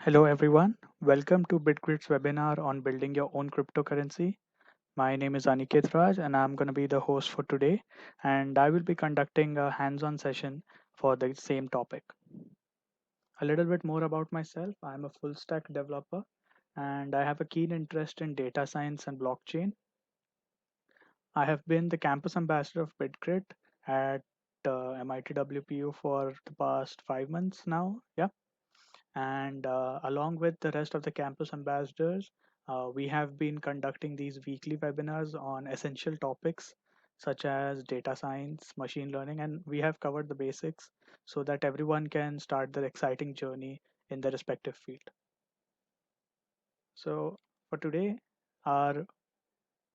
Hello everyone, welcome to BitGrid's webinar on building your own cryptocurrency. My name is Aniket Raj and I'm going to be the host for today, and I will be conducting a hands-on session for the same topic. A little bit more about myself. I'm a full stack developer and I have a keen interest in data science and blockchain. I have been the campus ambassador of BitGrid at MIT WPU for the past 5 months now. Yeah. And along with the rest of the campus ambassadors, we have been conducting these weekly webinars on essential topics such as data science, machine learning, and we have covered the basics so that everyone can start their exciting journey in their respective field. So for today, our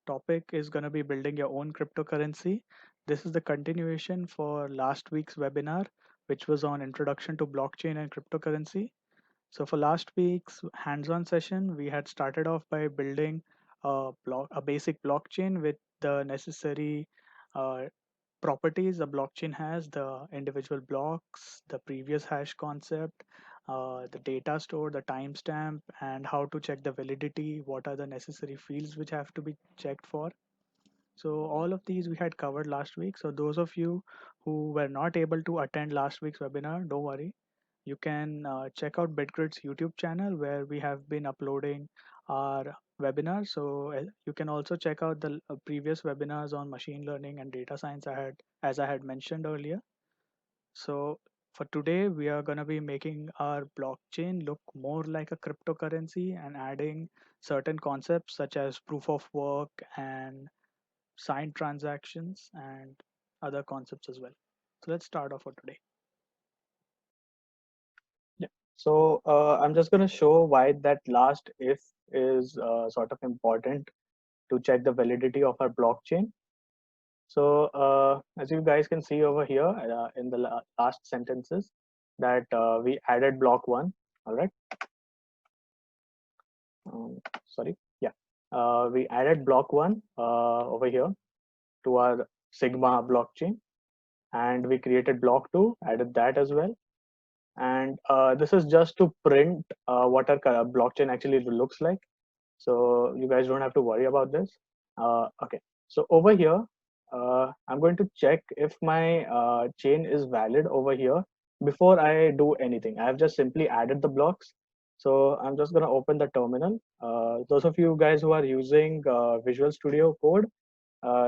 topic is going to be building your own cryptocurrency. This is the continuation for last week's webinar, which was on introduction to blockchain and cryptocurrency. So for last week's hands-on session, we had started off by building a basic blockchain with the necessary uh, properties a blockchain has, the individual blocks, the previous hash concept, the data store, the timestamp, and how to check the validity, what are the necessary fields which have to be checked for. So all of these we had covered last week. So those of you who were not able to attend last week's webinar, don't worry. You can check out BitGrid's YouTube channel where we have been uploading our webinars. So you can also check out the previous webinars on machine learning and data science as I had mentioned earlier. So for today, we are going to be making our blockchain look more like a cryptocurrency and adding certain concepts such as proof of work and signed transactions and other concepts as well. So let's start off for today. Yeah. So I'm just going to show why that last if is sort of important to check the validity of our blockchain. So as you guys can see over here in the last sentences that we added block one. All right. Sorry. Yeah. We added block one over here to our Sigma blockchain, and we created block two, added that as well. And this is just to print what our blockchain actually looks like, so you guys don't have to worry about this. Okay, so over here I'm going to check if my chain is valid over here before I do anything. I have just simply added the blocks, so I'm just going to open the terminal. Those of you guys who are using Visual Studio Code,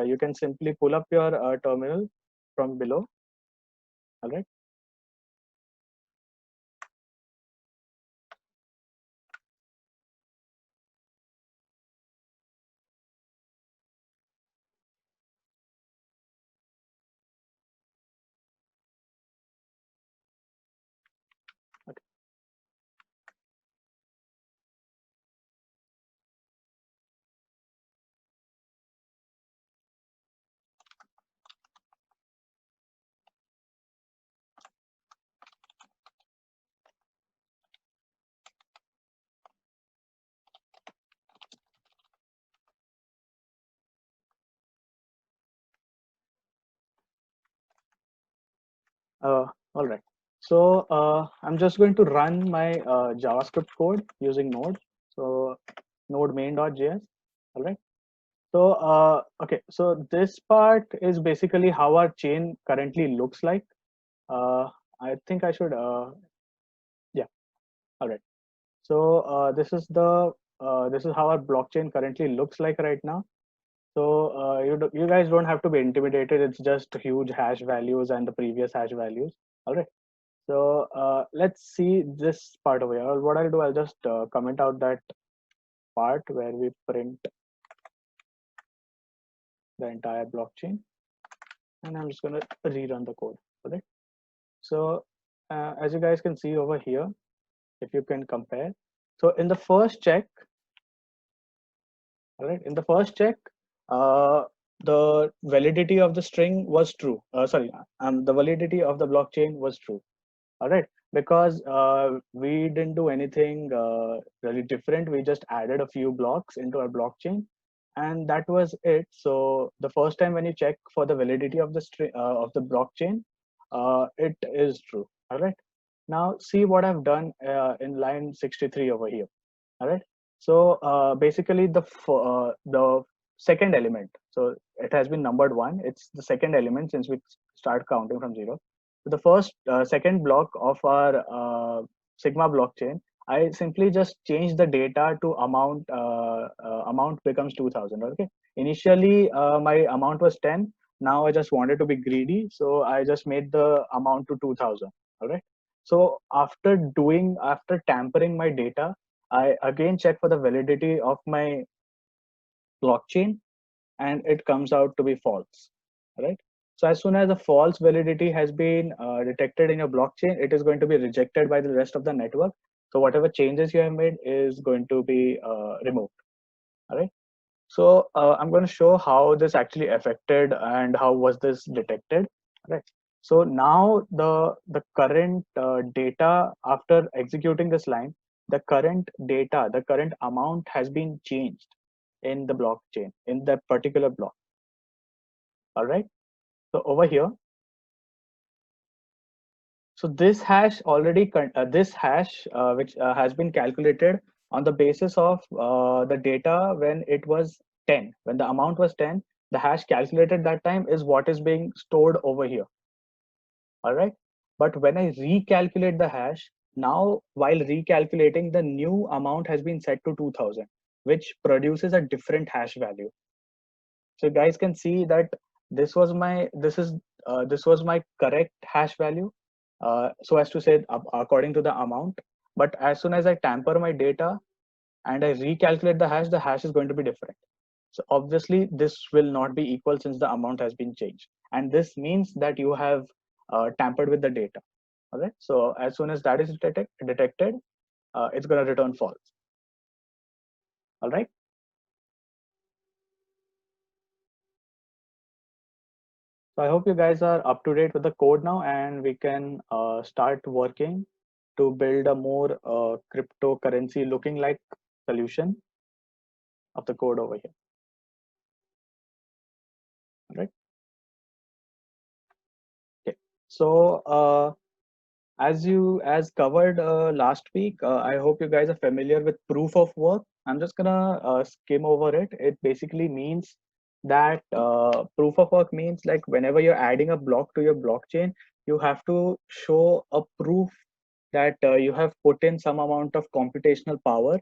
you can simply pull up your terminal from below. All right. Okay. All right. So I'm just going to run my JavaScript code using Node. So node main.js. All right. So okay. So this part is basically how our chain currently looks like. Uh, I think I should. Yeah. All right. So this is how our blockchain currently looks like right now. So you guys don't have to be intimidated. It's just huge hash values and the previous hash values. All right. So let's see this part over here. What I'll do, I'll just comment out that part where we print the entire blockchain, and I'm just going to rerun the code. Okay. So as you guys can see over here, if you can compare. So in the first check, all right, in the first check, uh, the validity of the string was true. Sorry, the validity of the blockchain was true. All right, because we didn't do anything really different. We just added a few blocks into our blockchain, and that was it. So the first time when you check for the validity of the string of the blockchain, it is true. All right. Now see what I've done in line 63 over here. All right. So basically the second element. So it has been numbered one. It's the second element since we start counting from zero. So the second block of our Sigma blockchain, I simply just change the data to amount. Amount becomes 2000. Okay. Initially, my amount was 10. Now I just wanted to be greedy, so I just made the amount to 2000. All right. So after tampering my data, I again check for the validity of my blockchain, and it comes out to be false, right? So as soon as a false validity has been detected in your blockchain, it is going to be rejected by the rest of the network. So whatever changes you have made is going to be removed, all right? So I'm going to show how this actually affected and how was this detected, right? So now the current data after executing this line, the current amount has been changed in the blockchain in that particular block. All right. So over here, so this hash this hash which has been calculated on the basis of the data when it was 10, when the amount was 10, the hash calculated that time is what is being stored over here. All right. But when I recalculate the hash, now while recalculating, the new amount has been set to 2000, which produces a different hash value. So you guys can see that this was my correct hash value, so as to say according to the amount. But as soon as I tamper my data and I recalculate the hash is going to be different. So obviously this will not be equal since the amount has been changed, and this means that you have tampered with the data. All right. So as soon as that is detected, it's going to return false. All right. So I hope you guys are up to date with the code now, and we can start working to build a more cryptocurrency looking like solution of the code over here. All right. Okay. So as covered last week, I hope you guys are familiar with proof of work. I'm just gonna skim over it. It basically means that proof of work means like whenever you're adding a block to your blockchain, you have to show a proof that you have put in some amount of computational power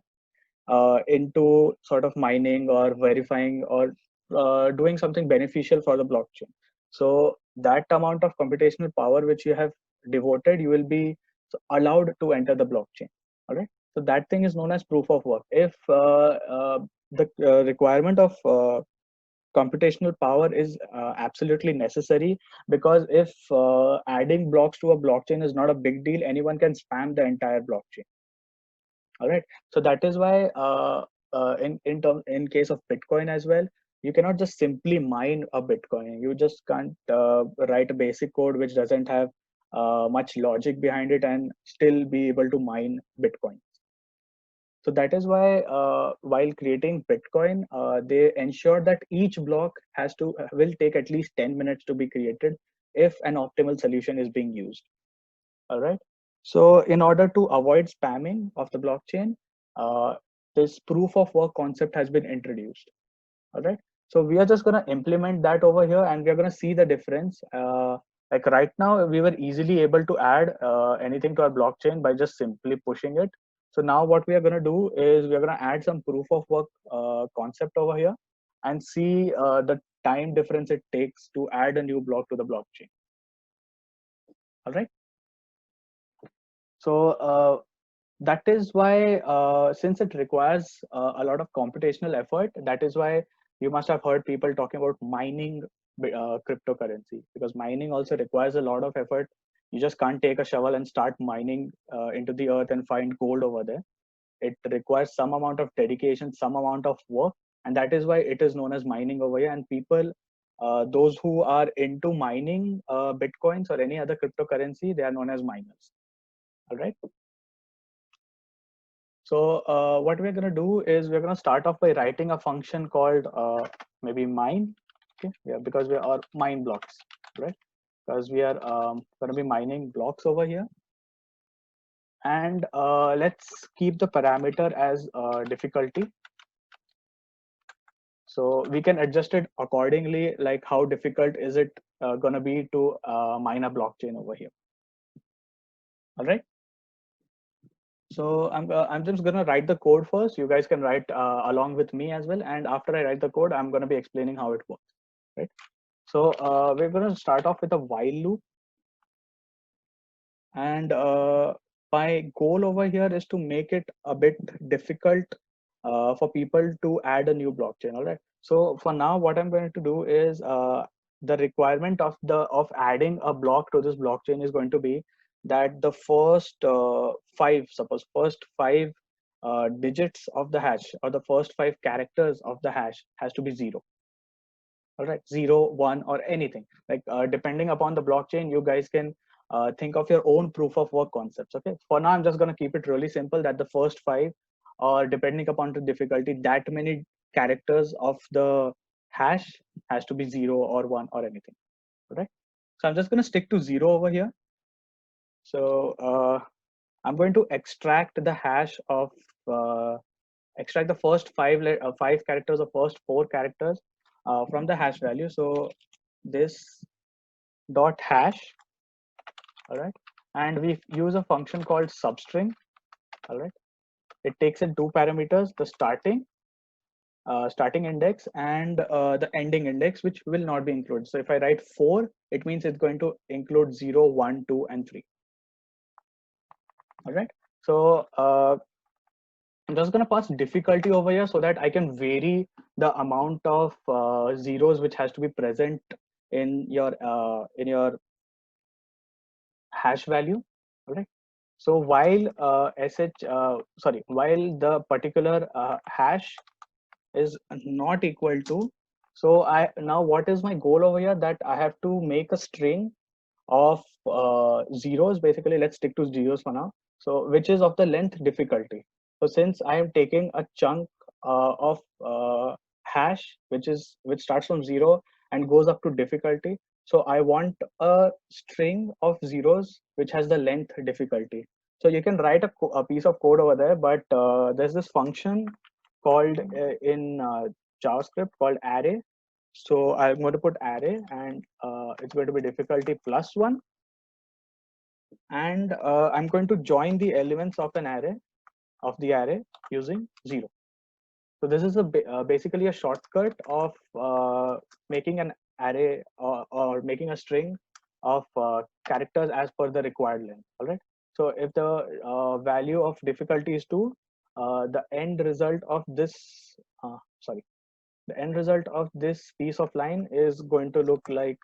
into sort of mining or verifying or doing something beneficial for the blockchain. So that amount of computational power which you have devoted, you will be allowed to enter the blockchain. All right. So that thing is known as proof of work. If the requirement of computational power is absolutely necessary, because if adding blocks to a blockchain is not a big deal, anyone can spam the entire blockchain. All right. So that is why in case of Bitcoin as well, you cannot just simply mine a Bitcoin. You just can't write a basic code which doesn't have much logic behind it and still be able to mine Bitcoin. So that is why while creating Bitcoin, they ensure that each block will take at least 10 minutes to be created if an optimal solution is being used. All right. So in order to avoid spamming of the blockchain, uh, this proof of work concept has been introduced. All right. So we are just going to implement that over here, and we are going to see the difference. Like right now, we were easily able to add anything to our blockchain by just simply pushing it. So now what we are going to do is we are going to add some proof of work concept over here and see the time difference it takes to add a new block to the blockchain. All right. So that is why since it requires a lot of computational effort, that is why you must have heard people talking about mining cryptocurrency, because mining also requires a lot of effort. You just can't take a shovel and start mining into the earth and find gold over there. It requires some amount of dedication, some amount of work, and that is why it is known as mining over here. And people, those who are into mining bitcoins or any other cryptocurrency, they are known as miners. All right. So what we're going to do is we're going to start off by writing a function called maybe mine. Okay, yeah, because we are mine blocks, right? Because we are going to be mining blocks over here. And let's keep the parameter as difficulty. So we can adjust it accordingly, like how difficult is it going to be to mine a blockchain over here. All right. So I'm just going to write the code first. You guys can write along with me as well. And after I write the code, I'm going to be explaining how it works. Right. So we're going to start off with a while loop. And my goal over here is to make it a bit difficult for people to add a new blockchain. All right. So for now, what I'm going to do is the requirement of adding a block to this blockchain is going to be that the first first five digits of the hash, or the first five characters of the hash, has to be zero. All right, 0, 1, or anything, like depending upon the blockchain, you guys can think of your own proof of work concepts. Okay, for now I'm just going to keep it really simple, that the first five, or depending upon the difficulty, that many characters of the hash has to be 0 or 1 or anything. All right, so I'm just going to stick to 0 over here. So I'm going to extract the hash of extract the first five characters, or first four characters from the hash value. So this dot hash. All right, and we use a function called substring. All right, it takes in two parameters, the starting index and the ending index, which will not be included. So if I write 4, it means it's going to include 0, 1, 2, and 3. All right, so I'm just going to pass difficulty over here so that I can vary the amount of zeros which has to be present in your hash value. All right, so while while the particular hash is not equal to, so I now, what is my goal over here, that I have to make a string of zeros. Basically, let's stick to zeros for now, so which is of the length difficulty. So since I am taking a chunk of hash which starts from 0 and goes up to difficulty, so I want a string of zeros which has the length difficulty. So you can write a piece of code over there, but there's this function called in JavaScript called array. So I'm going to put array, and it's going to be difficulty +1, and I'm going to join the elements of the array using 0. So this is basically a shortcut of making an array, or making a string of characters as per the required length. All right. So if the value of difficulty is 2, the end result of this sorry the end result of this piece of line is going to look like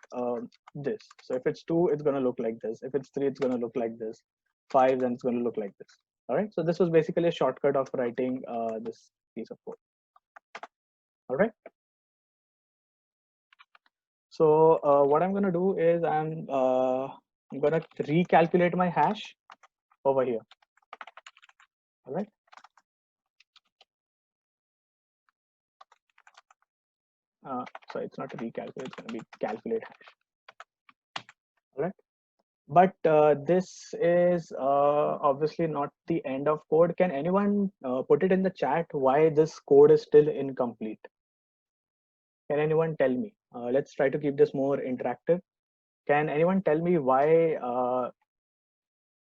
this. So if it's 2, it's going to look like this. If it's 3, it's going to look like this. 5, then it's going to look like this. All right. So this was basically a shortcut of writing this piece of code. All right. So what I'm going to do is I'm going to recalculate my hash over here. All right. So it's not a recalculate, it's going to be calculate hash. All right. But this is obviously not the end of code. Can anyone put it in the chat why this code is still incomplete? Can anyone tell me? Let's try to keep this more interactive. Can anyone tell me why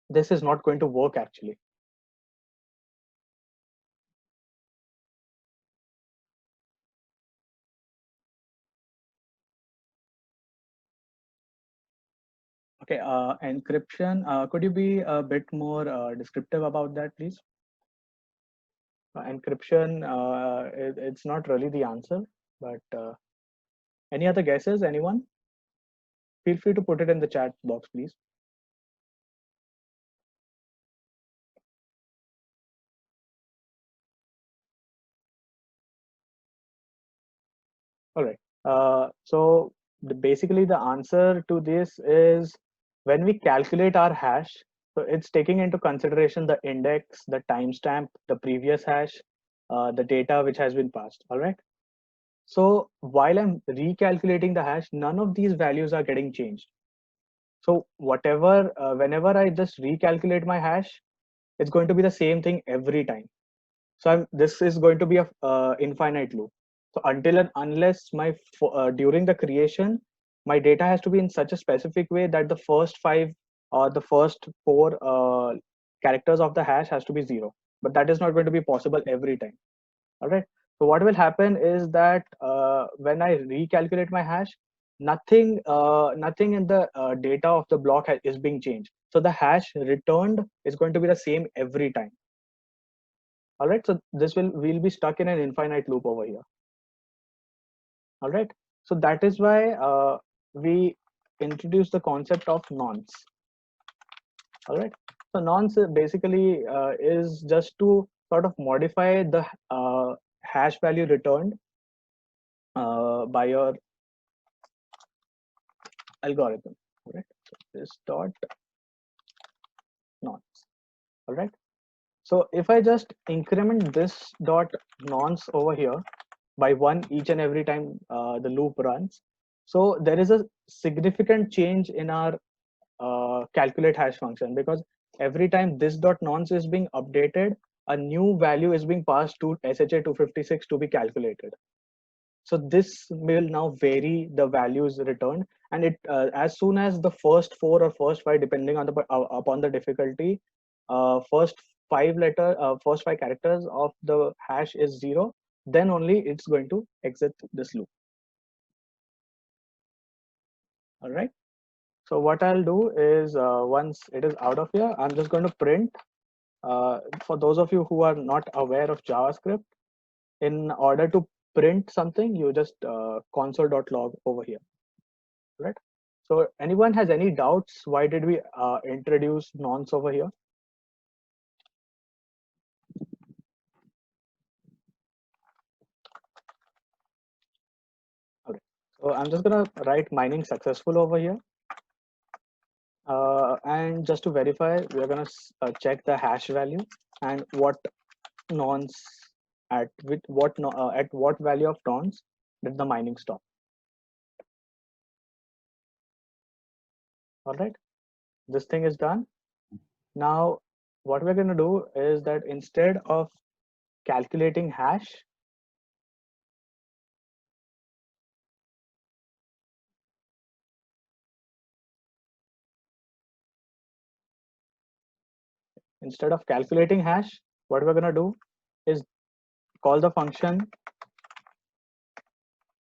this is not going to work actually? Okay, encryption. Could you be a bit more descriptive about that, please? Encryption, it's not really the answer, but any other guesses, anyone? Feel free to put it in the chat box, please. All right. So basically the answer to this is, when we calculate our hash, so it's taking into consideration the index, the timestamp, the previous hash, the data which has been passed. All right. So while I'm recalculating the hash, none of these values are getting changed. So whenever I just recalculate my hash, it's going to be the same thing every time. So this is going to be a infinite loop. So until and unless during the creation, my data has to be in such a specific way that the first five or the first four characters of the hash has to be zero. But that is not going to be possible every time. All right. So what will happen is that when I recalculate my hash, nothing in the data of the block is being changed. So the hash returned is going to be the same every time. All right. So we'll be stuck in an infinite loop over here. All right. So that is why we introduce the concept of nonce. All right. So nonce basically is just to sort of modify the hash value returned by your algorithm. All right. So this dot nonce. All right. So if I just increment this dot nonce over here by one each and every time the loop runs, so there is a significant change in our calculate hash function, because every time this dot nonce is being updated, a new value is being passed to SHA-256 to be calculated. So this will now vary the values returned, and it as soon as the first four or first five, depending on the upon the difficulty, first five characters of the hash is zero, then only it's going to exit this loop. All right. So what I'll do is once it is out of here, I'm just going to print. For those of you who are not aware of JavaScript, in order to print something, you just console.log over here. Right. So anyone has any doubts? Why did we introduce nonce over here? Okay. So I'm just gonna write mining successful over here. And just to verify, we're gonna check the hash value and what nonce at what value of nonce did the mining stop. All right, this thing is done. Now what we're going to do is that instead of calculating hash, what we're going to do is call the function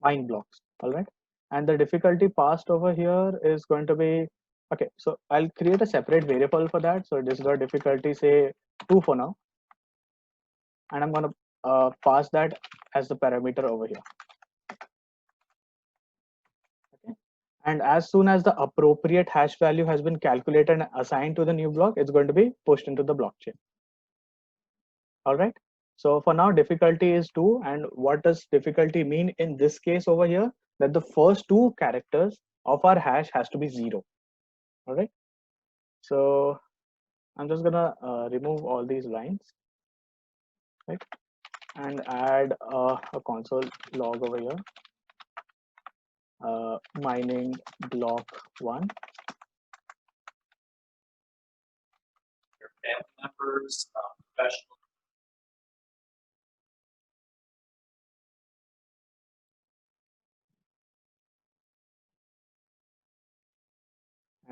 mine blocks. All right, and the difficulty passed over here is going to be, okay, so I'll create a separate variable for that. So this is the difficulty, say 2 for now, and I'm going to pass that as the parameter over here. Okay. And as soon as the appropriate hash value has been calculated and assigned to the new block, it's going to be pushed into the blockchain. All right. So for now, difficulty is 2. And what does difficulty mean in this case over here? That the first two characters of our hash has to be 0. All right. So I'm just gonna remove all these lines, right, and add a console log over here, mining block 1. Your family members, professional.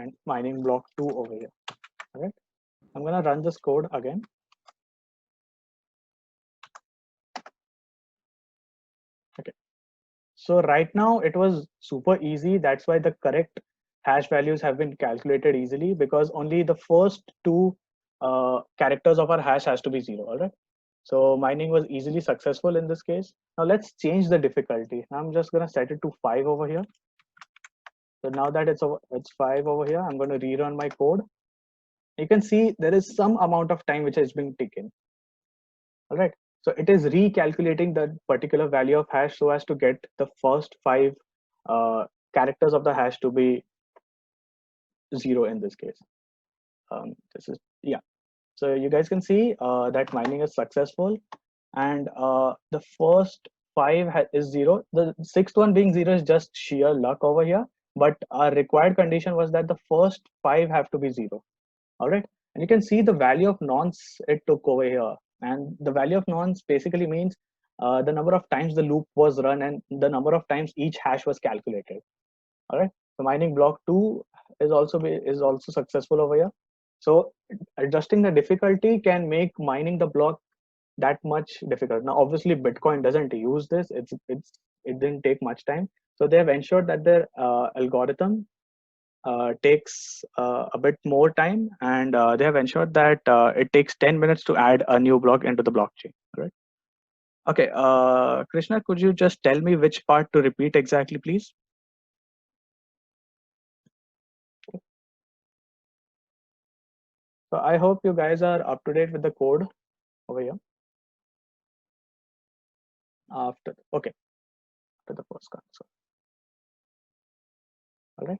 And mining block 2 over here. All right. I'm gonna run this code again. Okay. So right now it was super easy. That's why the correct hash values have been calculated easily, because only the first two characters of our hash has to be 0. All right. So mining was easily successful in this case. Now let's change the difficulty. I'm just gonna set it to 5 over here. So now that it's 5 over here, I'm going to rerun my code. You can see there is some amount of time which has been taken. All right. So it is recalculating that particular value of hash so as to get the first 5 characters of the hash to be 0 in this case. This is, yeah. So you guys can see that mining is successful, and the first 5 is 0. The sixth one being 0 is just sheer luck over here. But our required condition was that the first 5 have to be 0. All right. And you can see the value of nonce it took over here. And the value of nonce basically means the number of times the loop was run and the number of times each hash was calculated. All right. So mining block 2 is also successful over here. So adjusting the difficulty can make mining the block that much difficult. Now, obviously, Bitcoin doesn't use this. It didn't take much time. So they have ensured that their algorithm takes a bit more time, and they have ensured that it takes 10 minutes to add a new block into the blockchain. Right? Okay, Krishna, could you just tell me which part to repeat exactly, please? So I hope you guys are up to date with the code over here. After the first console. All right.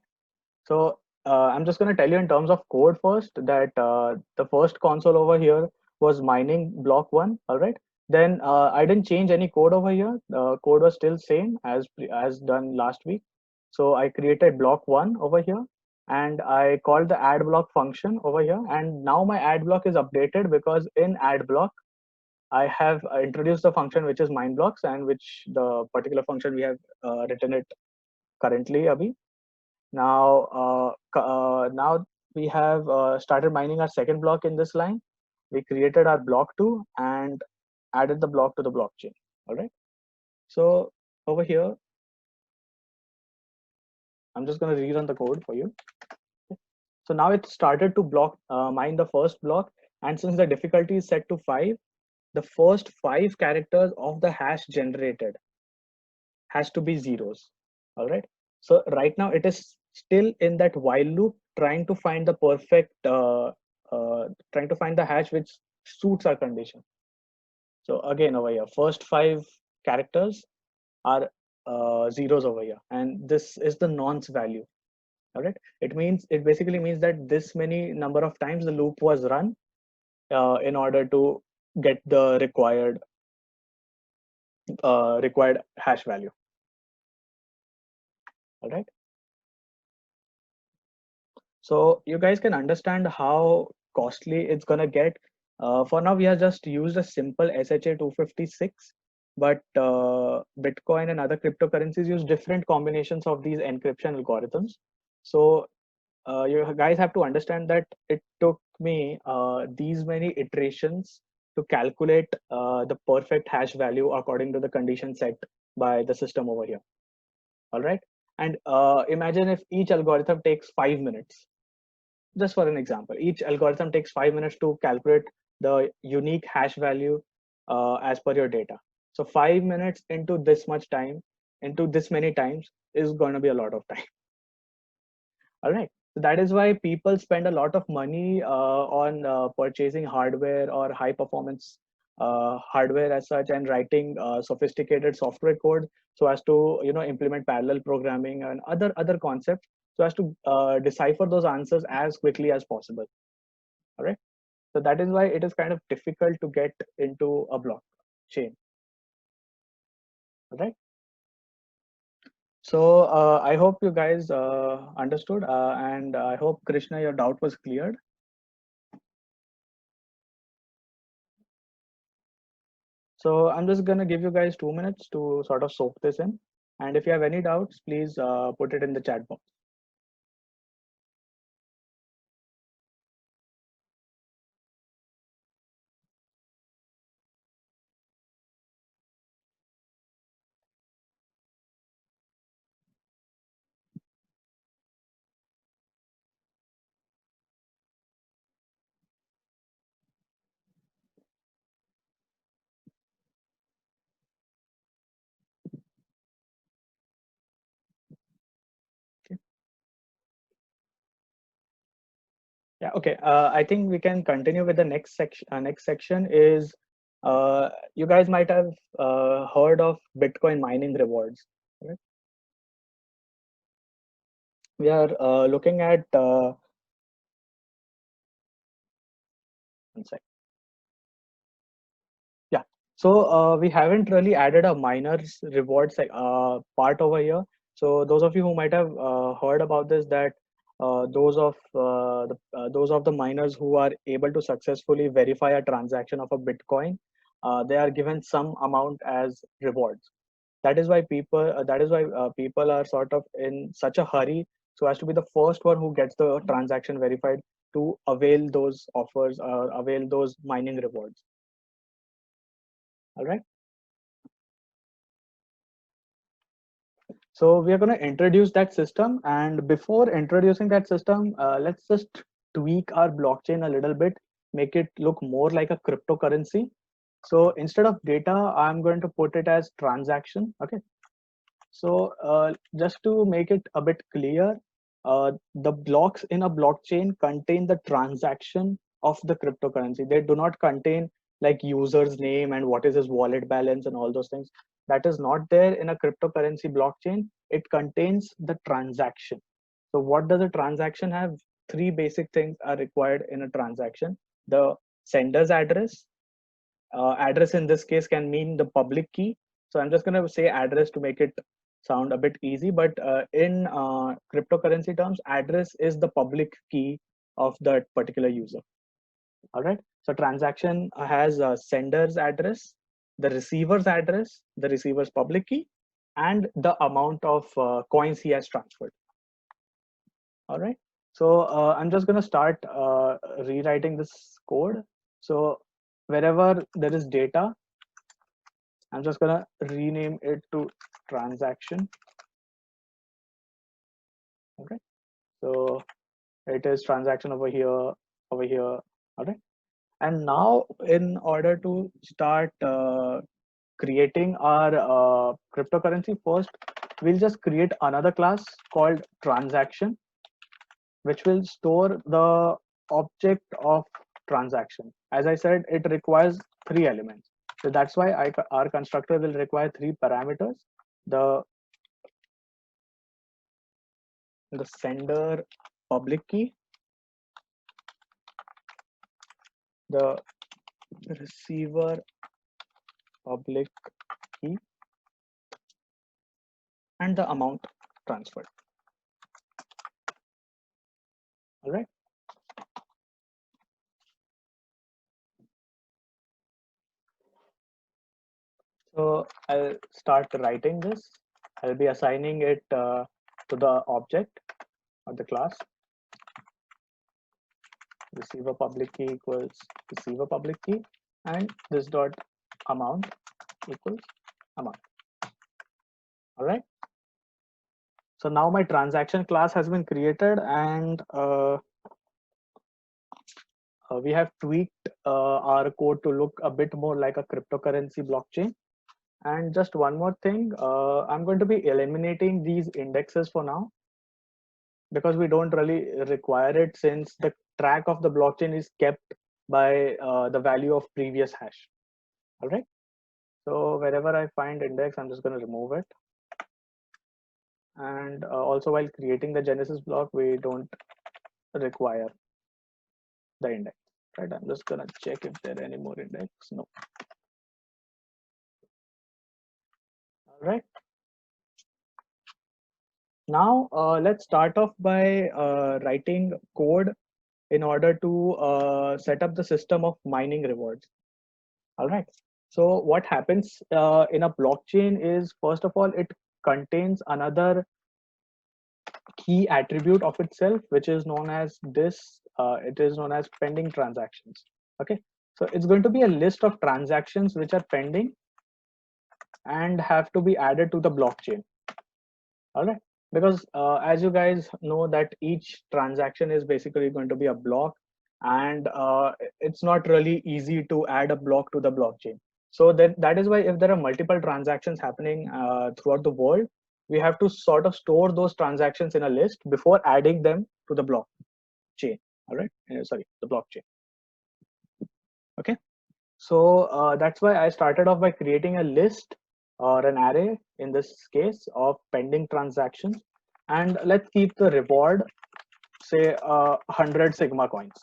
So I'm just going to tell you in terms of code first that the first console over here was mining block 1. All right. Then I didn't change any code over here. The code was still same as done last week. So I created block 1 over here, and I called the add block function over here. And now my add block is updated because in add block I have introduced the function which is mine blocks, and which the particular function we have written it currently, Abhi. Now we have started mining our second block in this line. We created our block 2 and added the block to the blockchain. All right. So over here, I'm just going to rerun the code for you. So now it started to mine the first block, and since the difficulty is set to 5, the first 5 characters of the hash generated has to be zeros. All right. So right now it is still in that while loop, trying to find the perfect trying to find the hash which suits our condition. So again over here, first 5 characters are zeros over here, and this is the nonce value. All right. It basically means that this many number of times the loop was run in order to get the required hash value. All right. So you guys can understand how costly it's gonna get. For now, we have just used a simple SHA-256, but Bitcoin and other cryptocurrencies use different combinations of these encryption algorithms. So you guys have to understand that it took me these many iterations to calculate the perfect hash value according to the condition set by the system over here. All right. And imagine if each algorithm takes 5 minutes. Just for an example, each algorithm takes 5 minutes to calculate the unique hash value as per your data. So 5 minutes into this much time, into this many times, is going to be a lot of time. All right. So that is why people spend a lot of money on purchasing hardware or high performance hardware as such, and writing sophisticated software code so as to implement parallel programming and other concepts so as to decipher those answers as quickly as possible. All right. So that is why it is kind of difficult to get into a blockchain. All right. So I hope you guys understood, and I hope Krishna, your doubt was cleared. So I'm just gonna give you guys 2 minutes to sort of soak this in, and if you have any doubts, please put it in the chat box. Yeah, okay. I think we can continue with the next section. Next section is you guys might have heard of Bitcoin mining rewards. Right? We are looking at one sec. Yeah. So we haven't really added a miners rewards part over here. So those of you who might have heard about this, that those of the miners who are able to successfully verify a transaction of a Bitcoin, they are given some amount as rewards. That is why people are sort of in such a hurry so as to be the first one who gets the transaction verified to avail those offers or avail those mining rewards. All right. So we are going to introduce that system, and before introducing that system, let's just tweak our blockchain a little bit, make it look more like a cryptocurrency. So instead of data, I'm going to put it as transaction. Okay. So just to make it a bit clear, the blocks in a blockchain contain the transaction of the cryptocurrency. They do not contain like user's name and what is his wallet balance and all those things. That is not there in a cryptocurrency blockchain. It contains the transaction. So what does a transaction have? Three basic things are required in a transaction: the sender's address. Address in this case can mean the public key. So I'm just going to say address to make it sound a bit easy, but in cryptocurrency terms, address is the public key of that particular user. All right. So transaction has a sender's address, the receiver's address, the receiver's public key, and the amount of coins he has transferred. All right. So I'm just going to start rewriting this code. So wherever there is data, I'm just going to rename it to transaction. Okay. So it is transaction over here, over here. All right. And now in order to start creating our cryptocurrency, first we'll just create another class called transaction, which will store the object of transaction. As I said, it requires 3 elements. So that's why our constructor will require 3 parameters: the sender public key, the receiver public key, and the amount transferred. All right. So I'll start writing this. I'll be assigning it to the object of the class. Receiver public key equals receiver public key, and this dot amount equals amount. All right. So now my transaction class has been created, and we have tweaked our code to look a bit more like a cryptocurrency blockchain. And just one more thing, I'm going to be eliminating these indexes for now, because we don't really require it, since the track of the blockchain is kept by the value of previous hash. All right. So wherever I find index, I'm just going to remove it. And also, while creating the Genesis block, we don't require the index. Right. I'm just going to check if there are any more index. No. All right. Now let's start off by writing code in order to set up the system of mining rewards. All right. So what happens in a blockchain is, first of all, it contains another key attribute of itself, which is known as this. It is known as pending transactions. Okay. So it's going to be a list of transactions which are pending and have to be added to the blockchain. All right. Because as you guys know that each transaction is basically going to be a block, and it's not really easy to add a block to the blockchain. So that is why, if there are multiple transactions happening throughout the world, we have to sort of store those transactions in a list before adding them to the blockchain. All right. Sorry, the blockchain. Okay. So that's why I started off by creating a list or an array, in this case, of pending transactions. And let's keep the reward, say 100 Sigma coins.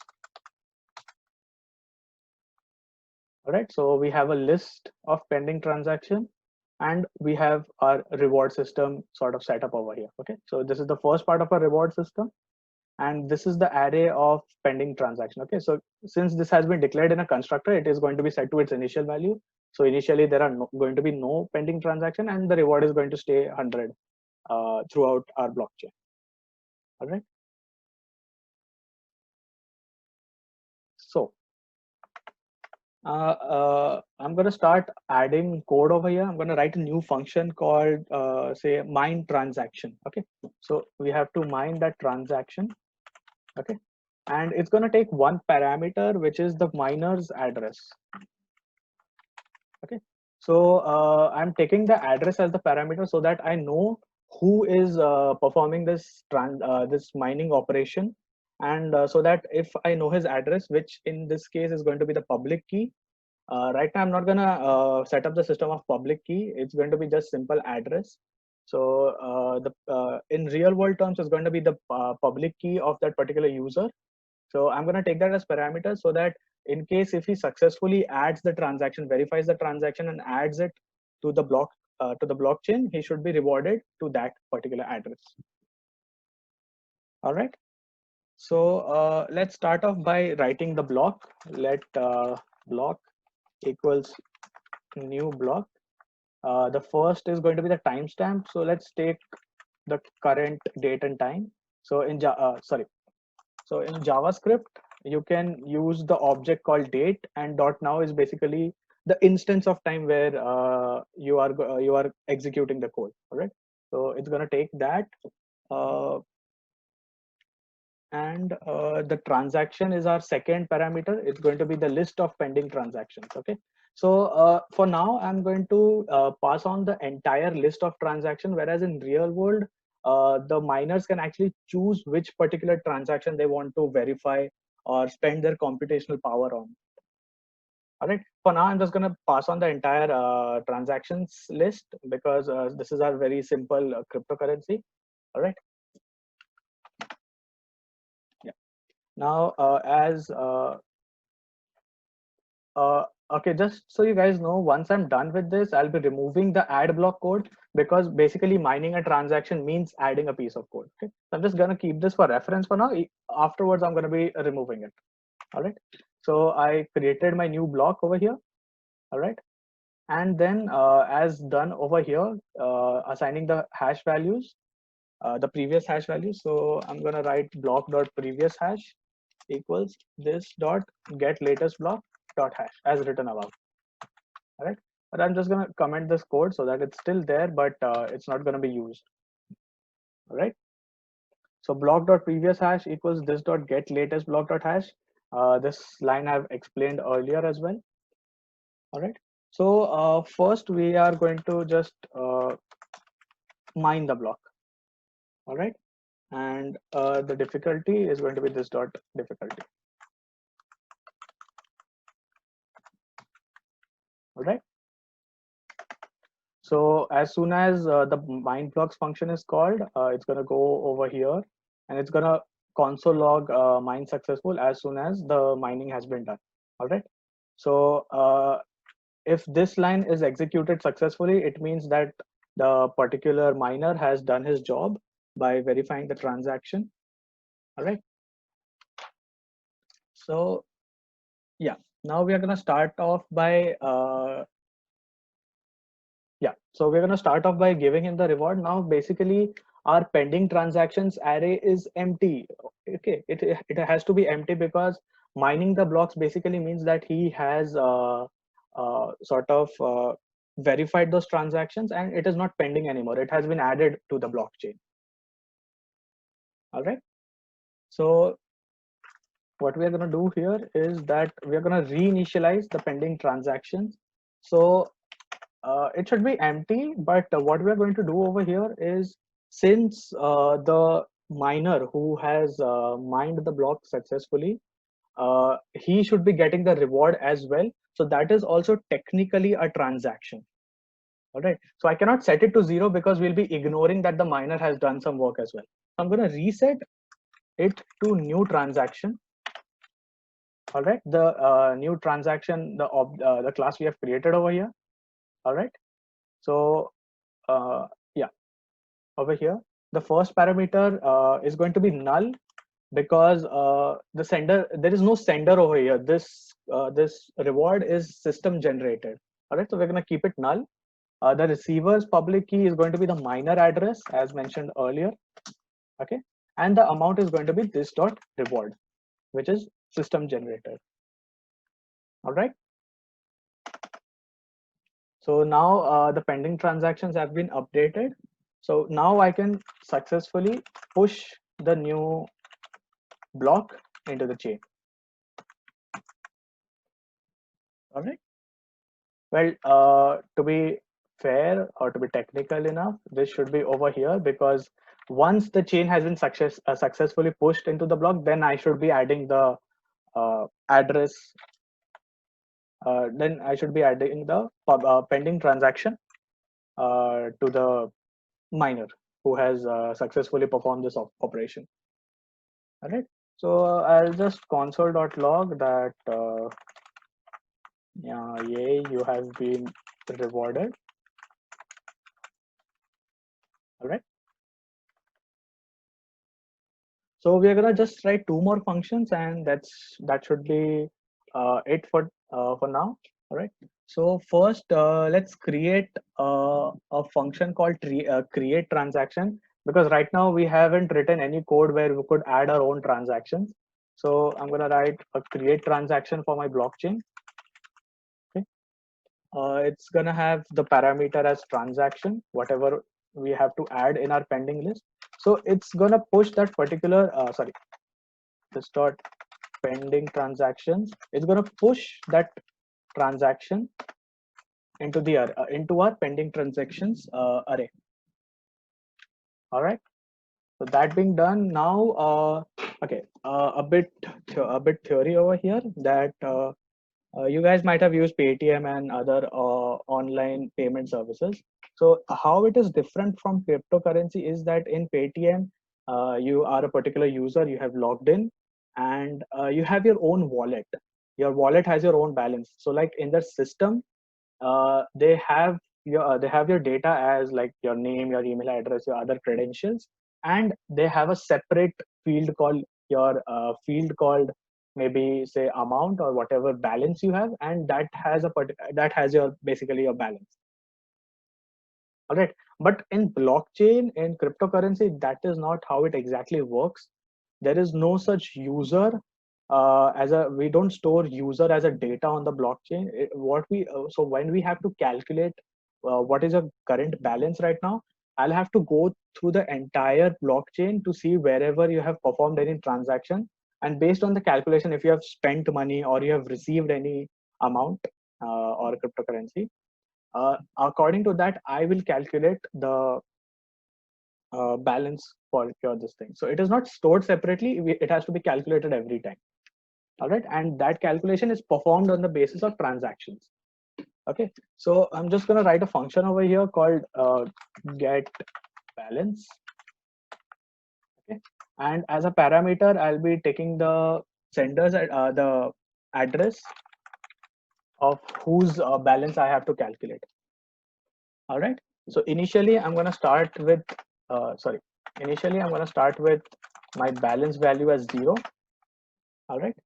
All right. So we have a list of pending transaction, and we have our reward system sort of set up over here. Okay. So this is the first part of our reward system. and this is the array of pending transaction. Okay, so since this has been declared in a constructor, it is going to be set to its initial value. So initially there are going to be no pending transaction, and the reward is going to stay 100 throughout our blockchain. All right. So I'm going to start adding code over here. I'm going to write a new function called say mine transaction. Okay, so we have to mine that transaction. Okay, and it's going to take one parameter, which is the miner's address. Okay, so I'm taking the address as the parameter so that I know who is performing this this mining operation, and so that if I know his address, which in this case is going to be the public key. Right now, I'm not gonna set up the system of public key. It's going to be just simple address. So in real world terms, it's going to be the public key of that particular user. So I'm going to take that as parameter so that in case if he successfully adds the transaction, verifies the transaction, and adds it to the blockchain, he should be rewarded to that particular address. All right. So let's start off by writing the block. Let block equals new block. The first is going to be the timestamp. So let's take the current date and time. So in So in JavaScript, you can use the object called date, and .now is basically the instance of time where you are executing the code. All right. So it's going to take that, and the transaction is our second parameter. It's going to be the list of pending transactions. Okay. So for now, I'm going to pass on the entire list of transaction, whereas in real world, the miners can actually choose which particular transaction they want to verify or spend their computational power on. All right. For now, I'm just going to pass on the entire transactions list because this is our very simple cryptocurrency. All right. Yeah. Now, okay, just so you guys know, once I'm done with this, I'll be removing the add block code because basically mining a transaction means adding a piece of code. Okay, so I'm just gonna keep this for reference for now. Afterwards, I'm gonna be removing it. All right. So I created my new block over here. All right. And then as done over here, assigning the hash values, the previous hash values. So I'm gonna write block.previous hash equals this dot get latest block dot hash as written above. All right, but I'm just going to comment this code so that it's still there, but it's not going to be used. All right, so block dot previous hash equals this dot get latest block dot hash. This line I've explained earlier as well. All right, so first we are going to just mine the block. All right, and the difficulty is going to be this dot difficulty. All right. So as soon as the mine blocks function is called, it's going to go over here and it's going to console log mine successful as soon as the mining has been done. All right. So if this line is executed successfully, it means that the particular miner has done his job by verifying the transaction. All right. So yeah, now we are going to start off by so we're going to start off by giving him the reward. Now basically our pending transactions array is empty. Okay, it has to be empty because mining the blocks basically means that he has sort of verified those transactions and it is not pending anymore. It has been added to the blockchain. All right, so what we're going to do here is that we're going to reinitialize the pending transactions. So it should be empty, but what we are going to do over here is, since the miner who has mined the block successfully, he should be getting the reward as well. So that is also technically a transaction. All right. So I cannot set it to 0 because we'll be ignoring that the miner has done some work as well. So I'm going to reset it to new transaction. All right. The new transaction, the class we have created over here. All right. So yeah, over here, the first parameter is going to be null because the sender, there is no sender over here. This reward is system generated. All right, so we're going to keep it null. The receiver's public key is going to be the miner address as mentioned earlier. Okay, and the amount is going to be this dot reward, which is system generated. All right. So now the pending transactions have been updated. So now I can successfully push the new block into the chain. All right. Well, to be fair or to be technical enough, this should be over here, because once the chain has been successfully pushed into the block, then I should be adding the address. Then I should be adding the pending transaction to the miner who has successfully performed this operation. All right. So I'll just console.log that yeah, yay, you have been rewarded. All right. So we are gonna just write two more functions, and that should be it for now. All right. So first, let's create a function called create transaction, because right now we haven't written any code where we could add our own transactions. So I'm gonna write a create transaction for my blockchain. Okay. It's gonna have the parameter as transaction, whatever we have to add in our pending list. So it's gonna push that particular sorry, this dot pending transactions. It's gonna push that transaction into the into our pending transactions array. All right. So that being done, now okay, a bit theory over here that you guys might have used Paytm and other online payment services. So how it is different from cryptocurrency is that in Paytm, you are a particular user, you have logged in, and you have your own wallet. Your wallet has your own balance. So like in the system, they have your data as like your name, your email address, your other credentials, and they have a separate field called your field called maybe say amount or whatever balance you have, and that has that has your basically your balance. All right, but in blockchain, in cryptocurrency, that is not how it exactly works. There is no such user as a we don't store user as a data on the blockchain. What we so when we have to calculate what is your current balance right now, I'll have to go through the entire blockchain to see wherever you have performed any transaction, and based on the calculation, if you have spent money or you have received any amount or cryptocurrency, according to that I will calculate the balance for your this thing. So it is not stored separately, it has to be calculated every time. All right, and that calculation is performed on the basis of transactions. Okay, so I'm just going to write a function over here called get balance. Okay, and as a parameter I'll be taking the sender's the address of whose balance I have to calculate. All right, so initially I'm going to start with initially I'm going to start with my balance value as 0. All right,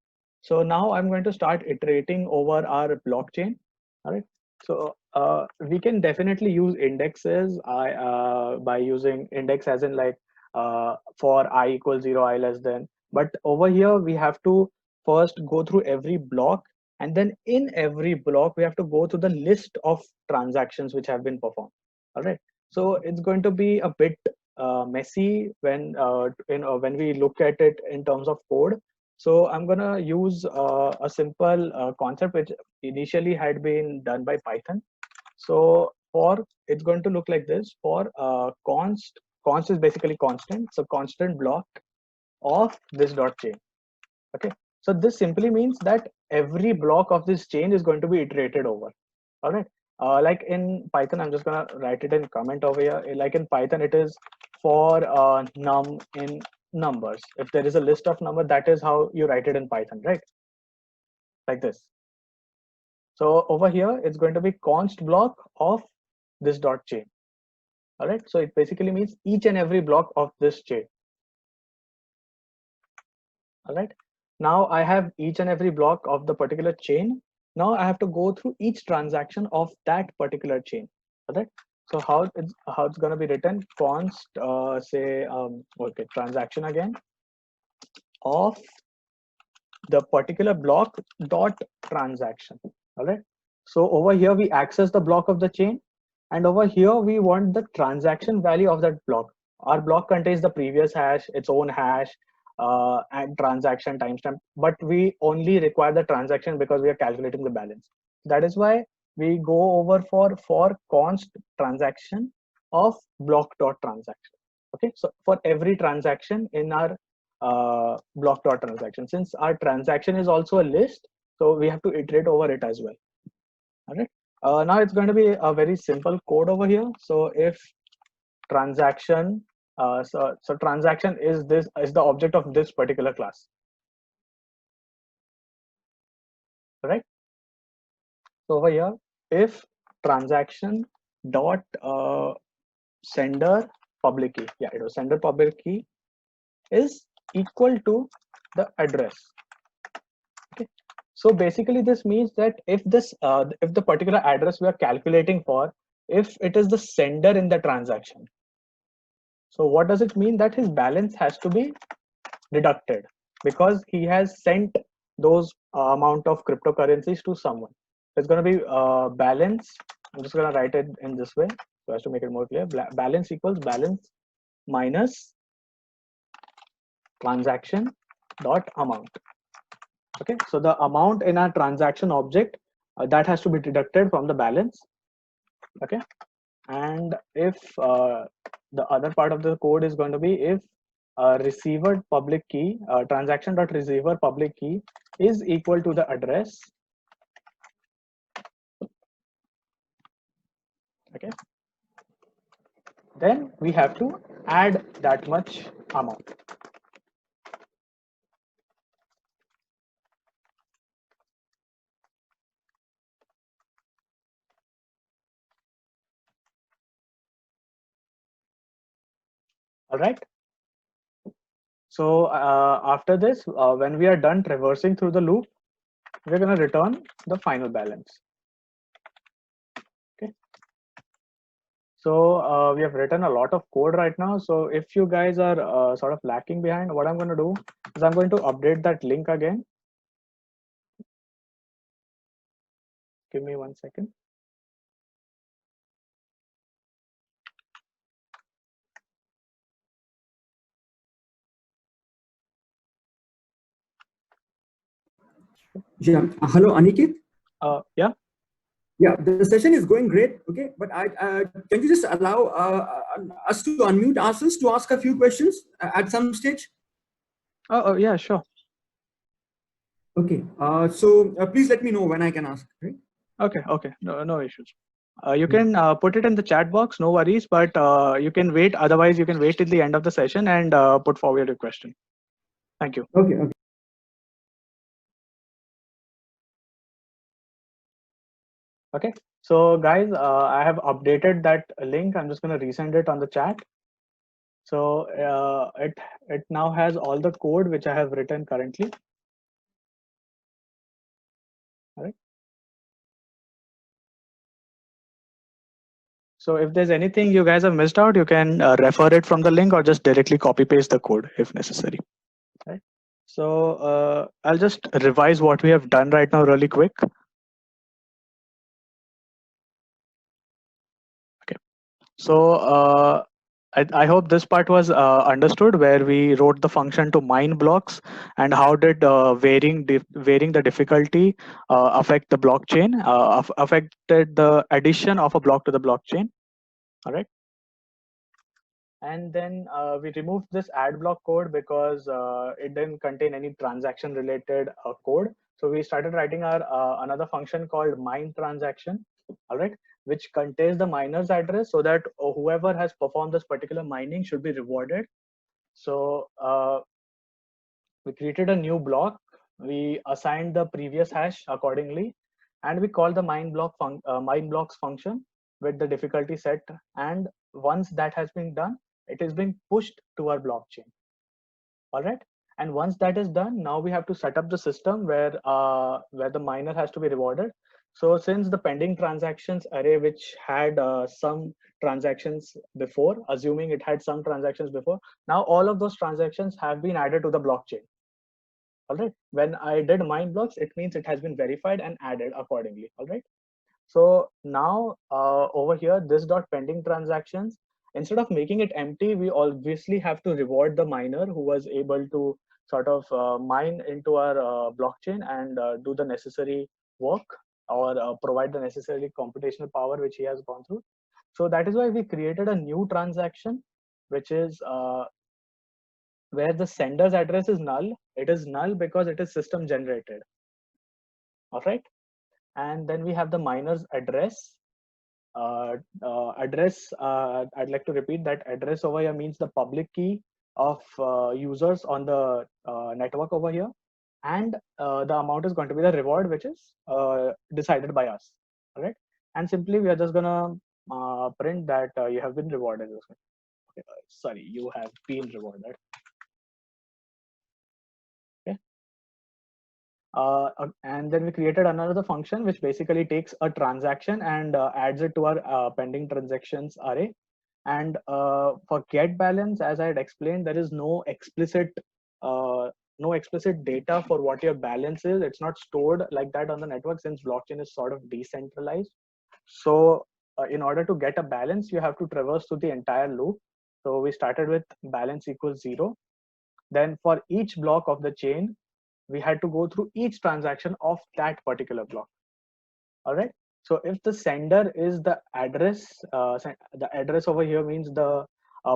so now I'm going to start iterating over our blockchain. All right, so we can definitely use indexes by using index as in like for I equals 0, I less than. But over here we have to first go through every block, and then in every block we have to go to the list of transactions which have been performed. All right, so it's going to be a bit messy when when we look at it in terms of code. So I'm gonna use a simple concept which initially had been done by Python. So for it's going to look like this. For const is basically constant. So constant block of this dot chain. Okay. So this simply means that every block of this chain is going to be iterated over. All right. Like in Python, I'm just gonna write it in comment over here. Like in Python, it is for num in numbers. If there is a list of number, that is how you write it in Python, right? Like this. So over here, it's going to be const block of this dot chain. All right. So it basically means each and every block of this chain. All right. Now I have each and every block of the particular chain. Now I have to go through each transaction of that particular chain. All right. So how it's going to be written? Const say okay, transaction again of the particular block dot transaction. All right. So over here we access the block of the chain, and over here we want the transaction value of that block. Our block contains the previous hash, its own hash, and transaction timestamp, but we only require the transaction because we are calculating the balance. That is why we go over for const transaction of block dot transaction. Okay, so for every transaction in our block dot transaction, since our transaction is also a list, so we have to iterate over it as well. All right. Now it's going to be a very simple code over here. So if transaction, so transaction is the object of this particular class, right? So over here, if transaction dot sender public key, yeah, it was sender public key is equal to the address. Okay. So basically, this means that if the particular address we are calculating for, if it is the sender in the transaction, so what does it mean? That his balance has to be deducted because he has sent those amount of cryptocurrencies to someone. It's going to be balance. I'm just going to write it in this way so as to make it more clear. Balance equals balance minus transaction dot amount. Okay, so the amount in our transaction object that has to be deducted from the balance. Okay, and if the other part of the code is going to be if receiver public key transaction dot receiver public key is equal to the address. Okay, then we have to add that much amount. All right. So after this, when we are done traversing through the loop, we're going to return the final balance. Okay. So we have written a lot of code right now. So if you guys are sort of lacking behind, what I'm going to do is I'm going to update that link again. Give me 1 second. Yeah. Hello, Aniket. Yeah. Yeah, the session is going great. Okay, but can you just allow us to unmute ourselves to ask a few questions at some stage? Oh yeah, sure. Okay. So please let me know when I can ask. Right? Okay. No issues. You can put it in the chat box. No worries. But you can wait. Otherwise, you can wait till the end of the session and put forward your question. Thank you. Okay. Okay. Okay. So guys, I have updated that link. I'm just going to resend it on the chat. So it now has all the code which I have written currently. All right. So if there's anything you guys have missed out, you can refer it from the link or just directly copy paste the code if necessary. Right. So I'll just revise what we have done right now really quick. Okay. So I hope this part was understood, where we wrote the function to mine blocks and how did varying the difficulty affect the blockchain, affected the addition of a block to the blockchain. All right. And then we removed this add block code because it didn't contain any transaction related code. So we started writing our another function called mine transaction. All right, which contains the miner's address so that whoever has performed this particular mining should be rewarded. So we created a new block. We assigned the previous hash accordingly, and we call the mine blocks function with the difficulty set. And once that has been done, it is being pushed to our blockchain. All right. And once that is done, now we have to set up the system where the miner has to be rewarded. So since the pending transactions array, which had some transactions before, assuming it had some transactions before, now all of those transactions have been added to the blockchain. All right. When I did mine blocks, it means it has been verified and added accordingly. All right. So now over here, this dot pending transactions, instead of making it empty, we obviously have to reward the miner who was able to sort of mine into our blockchain and do the necessary work, or provide the necessary computational power which he has gone through. So that is why we created a new transaction, which is where the sender's address is null. It is null because it is system generated. All right. And then we have the miner's address. I'd like to repeat that address over here means the public key of users on the network over here. And the amount is going to be the reward, which is decided by us. All right. And simply we are just gonna print that you have been rewarded. Okay, sorry, you have been rewarded. Okay. And then we created another function which basically takes a transaction and adds it to our pending transactions array. And for get balance, as I had explained, there is no explicit data for what your balance is. It's not stored like that on the network, since blockchain is sort of decentralized. So in order to get a balance, you have to traverse through the entire loop. So we started with balance equals 0. Then for each block of the chain, we had to go through each transaction of that particular block. All right. So if the sender is the address over here means the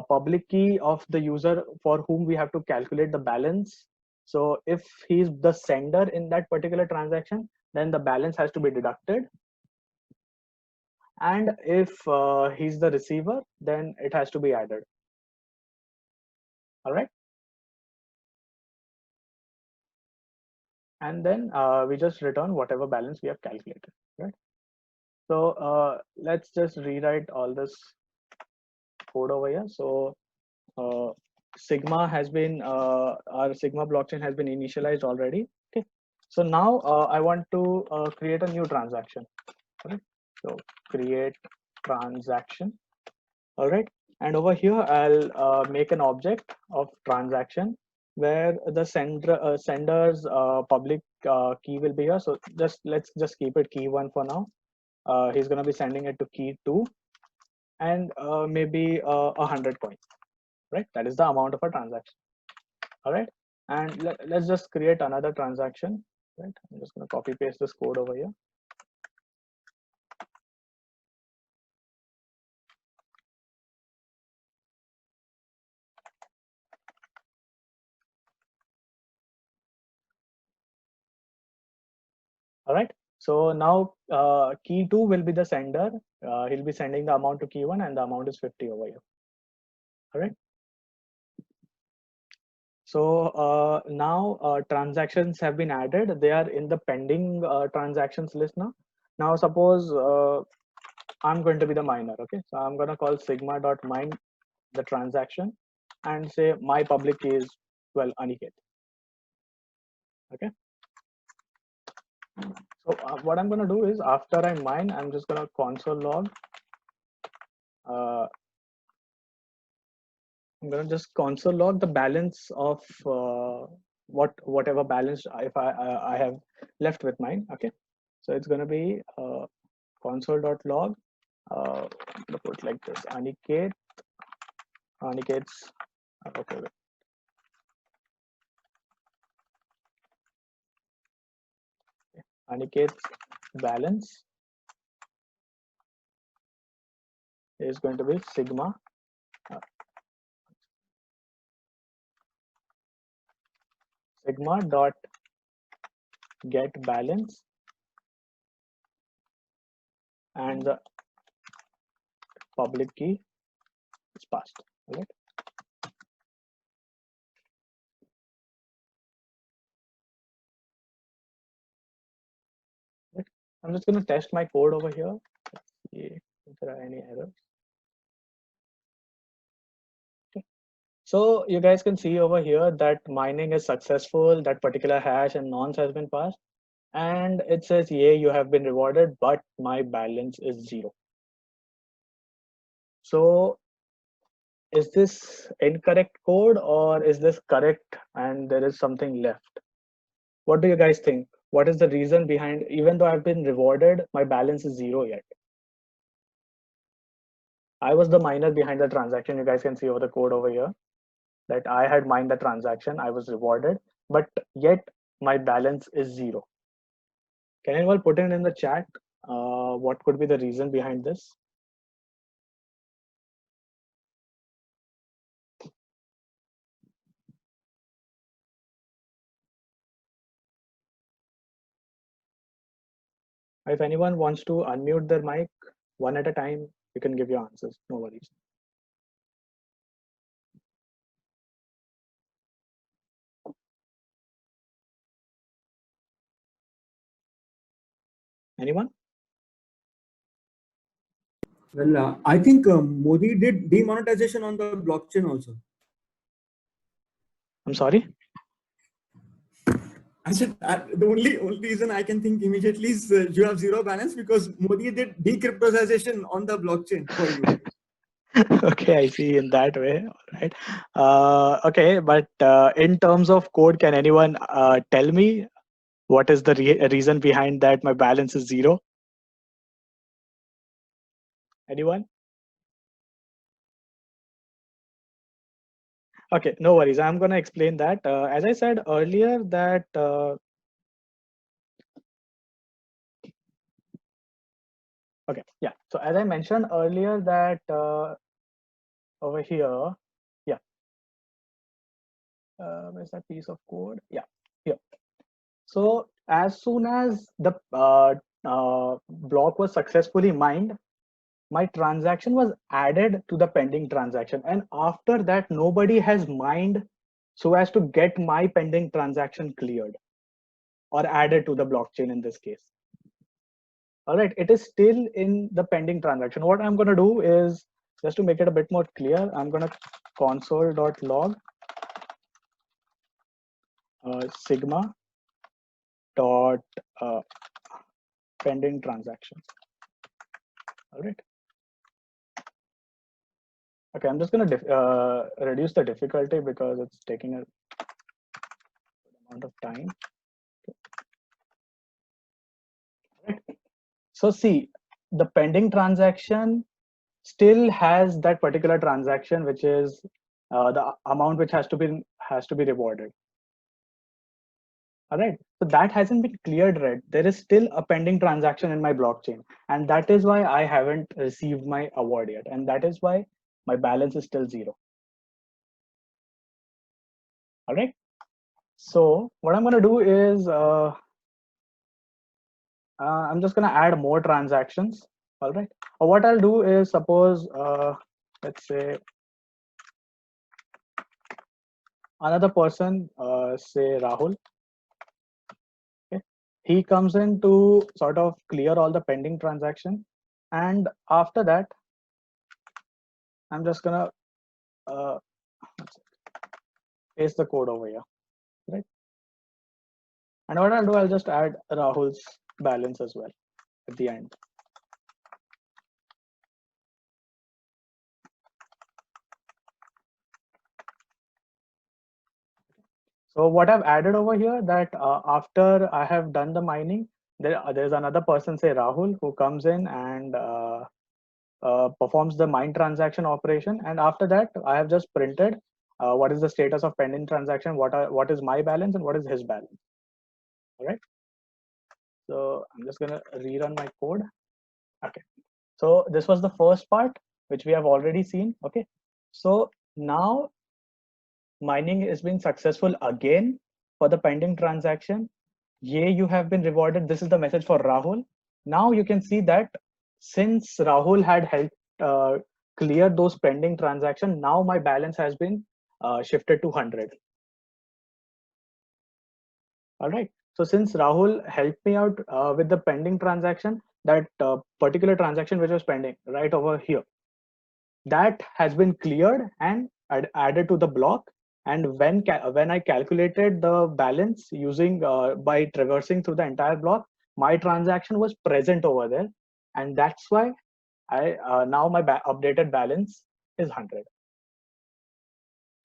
public key of the user for whom we have to calculate the balance. So if he's the sender in that particular transaction, then the balance has to be deducted. And if he's the receiver, then it has to be added. All right. And then we just return whatever balance we have calculated, right? So let's just rewrite all this code over here. So Sigma has been our Sigma blockchain has been initialized already. Okay. So now I want to create a new transaction. Right. So create transaction. All right. And over here I'll make an object of transaction where the sender's public key will be here. So let's keep it key 1 for now. He's going to be sending it to key 2, and maybe 100 coins. Right, that is the amount of a transaction. All right, and let's just create another transaction. Right, I'm just going to copy paste this code over here. All right, so now key 2 will be the sender. He'll be sending the amount to key 1, and the amount is 50 over here. All right. So now transactions have been added. They are in the pending transactions list now. Now suppose I'm going to be the miner. Okay, so I'm going to call sigma.mine the transaction and say my public key is, well, Aniket. Okay. So what I'm going to do is, after I mine, I'm just going to console log. I'm going to just console log the balance of whatever balance if I have left with mine. Okay. So it's going to be console.log. I'm going to put like this: Aniket's. Okay. Wait. Aniket's balance is going to be sigma sigma dot get balance, and the public key is passed. Right. I'm just going to test my code over here. Let's see if there are any errors. So you guys can see over here that mining is successful, that particular hash and nonce has been passed. And it says, yeah, you have been rewarded, but my balance is 0. So is this incorrect code or is this correct and there is something left? What do you guys think? What is the reason behind, even though I've been rewarded, my balance is 0 yet? I was the miner behind the transaction. You guys can see over the code over here that I had mined the transaction. I was rewarded, but yet my balance is 0. Can anyone put it in the chat? What could be the reason behind this? If anyone wants to unmute their mic one at a time, you can give your answers. No worries. Anyone? Well, I think Modi did demonetization on the blockchain also. I'm sorry? I said the only reason I can think immediately is you have 0 balance because Modi did decryptization on the blockchain for you. Okay, I see in that way. All right. Okay, but in terms of code, can anyone tell me what is the reason behind that my balance is 0? Anyone? Okay, no worries. I'm going to explain that. As I said earlier that okay, yeah. So as I mentioned earlier that over here, yeah. Where's that piece of code? Yeah, here. So as soon as the block was successfully mined, my transaction was added to the pending transaction. And after that, nobody has mined so as to get my pending transaction cleared or added to the blockchain in this case. All right, it is still in the pending transaction. What I'm going to do is, just to make it a bit more clear, I'm going to console.log sigma dot pending transactions. All right. Okay, I'm just going to reduce the difficulty because it's taking a good amount of time. Right. So see, the pending transaction still has that particular transaction, which is the amount which has to be rewarded. All right. So that hasn't been cleared yet. There is still a pending transaction in my blockchain, and that is why I haven't received my award yet, and that is why my balance is still 0. All right. So what I'm going to do is I'm just going to add more transactions. All right. Or what I'll do is, suppose let's say another person, say Rahul. Okay. He comes in to sort of clear all the pending transaction, and after that, I'm just gonna paste the code over here, right? And what I'll do, I'll just add Rahul's balance as well at the end. So what I've added over here, that after I have done the mining, there's another person, say Rahul, who comes in and performs the mine transaction operation. And after that, I have just printed what is the status of pending transaction, what is my balance and what is his balance. All right. So I'm just gonna rerun my code. Okay. So this was the first part, which we have already seen. Okay. So now mining is being successful again for the pending transaction. Yay, you have been rewarded. This is the message for Rahul. Now you can see that since Rahul had helped clear those pending transactions, now my balance has been shifted to 100. All right. So since Rahul helped me out with the pending transaction, that particular transaction which was pending right over here, that has been cleared and added to the block. And when I calculated the balance using by traversing through the entire block, my transaction was present over there, and that's why I now my updated balance is 100.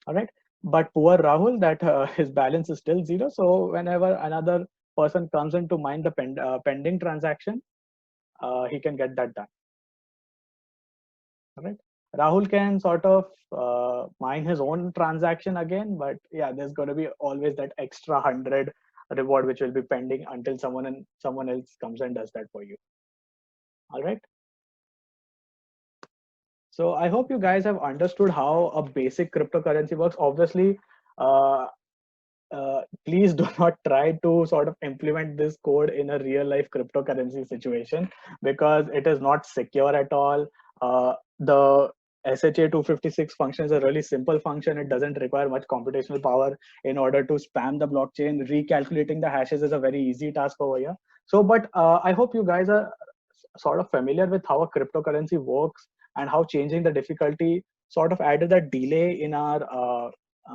All right, but poor Rahul, that his balance is still 0. So whenever another person comes in to mine the pending transaction, he can get that done. All right, Rahul can sort of mine his own transaction again, but yeah, there's going to be always that extra 100 reward which will be pending until someone else comes and does that for you. All right. So I hope you guys have understood how a basic cryptocurrency works. Obviously, uh, please do not try to sort of implement this code in a real life cryptocurrency situation, because it is not secure at all. The SHA-256 function is a really simple function. It doesn't require much computational power in order to spam the blockchain. Recalculating the hashes is a very easy task over here. So, but I hope you guys are sort of familiar with how a cryptocurrency works and how changing the difficulty sort of added a delay in our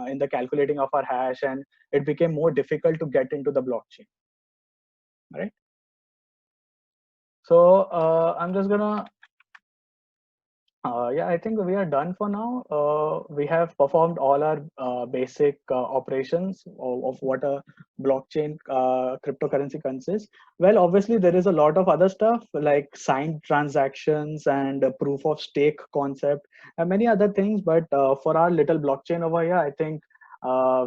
in the calculating of our hash, and it became more difficult to get into the blockchain. Right. So I'm just gonna yeah, I think we are done for now. We have performed all our basic operations of what a blockchain cryptocurrency consists. Well, obviously, there is a lot of other stuff like signed transactions and proof of stake concept and many other things. But for our little blockchain over here, I think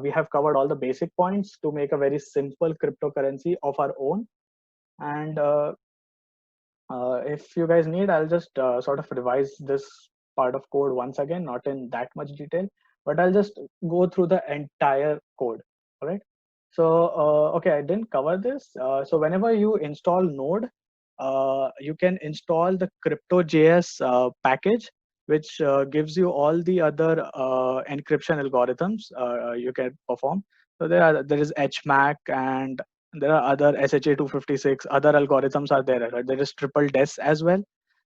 we have covered all the basic points to make a very simple cryptocurrency of our own. And if you guys need, I'll just sort of revise this part of code once again, not in that much detail, but I'll just go through the entire code. All right. So, okay, I didn't cover this. So whenever you install Node, you can install the CryptoJS package, which gives you all the other encryption algorithms you can perform. So there is HMAC, and there are other SHA-256, other algorithms are there. Right? There is triple DES as well.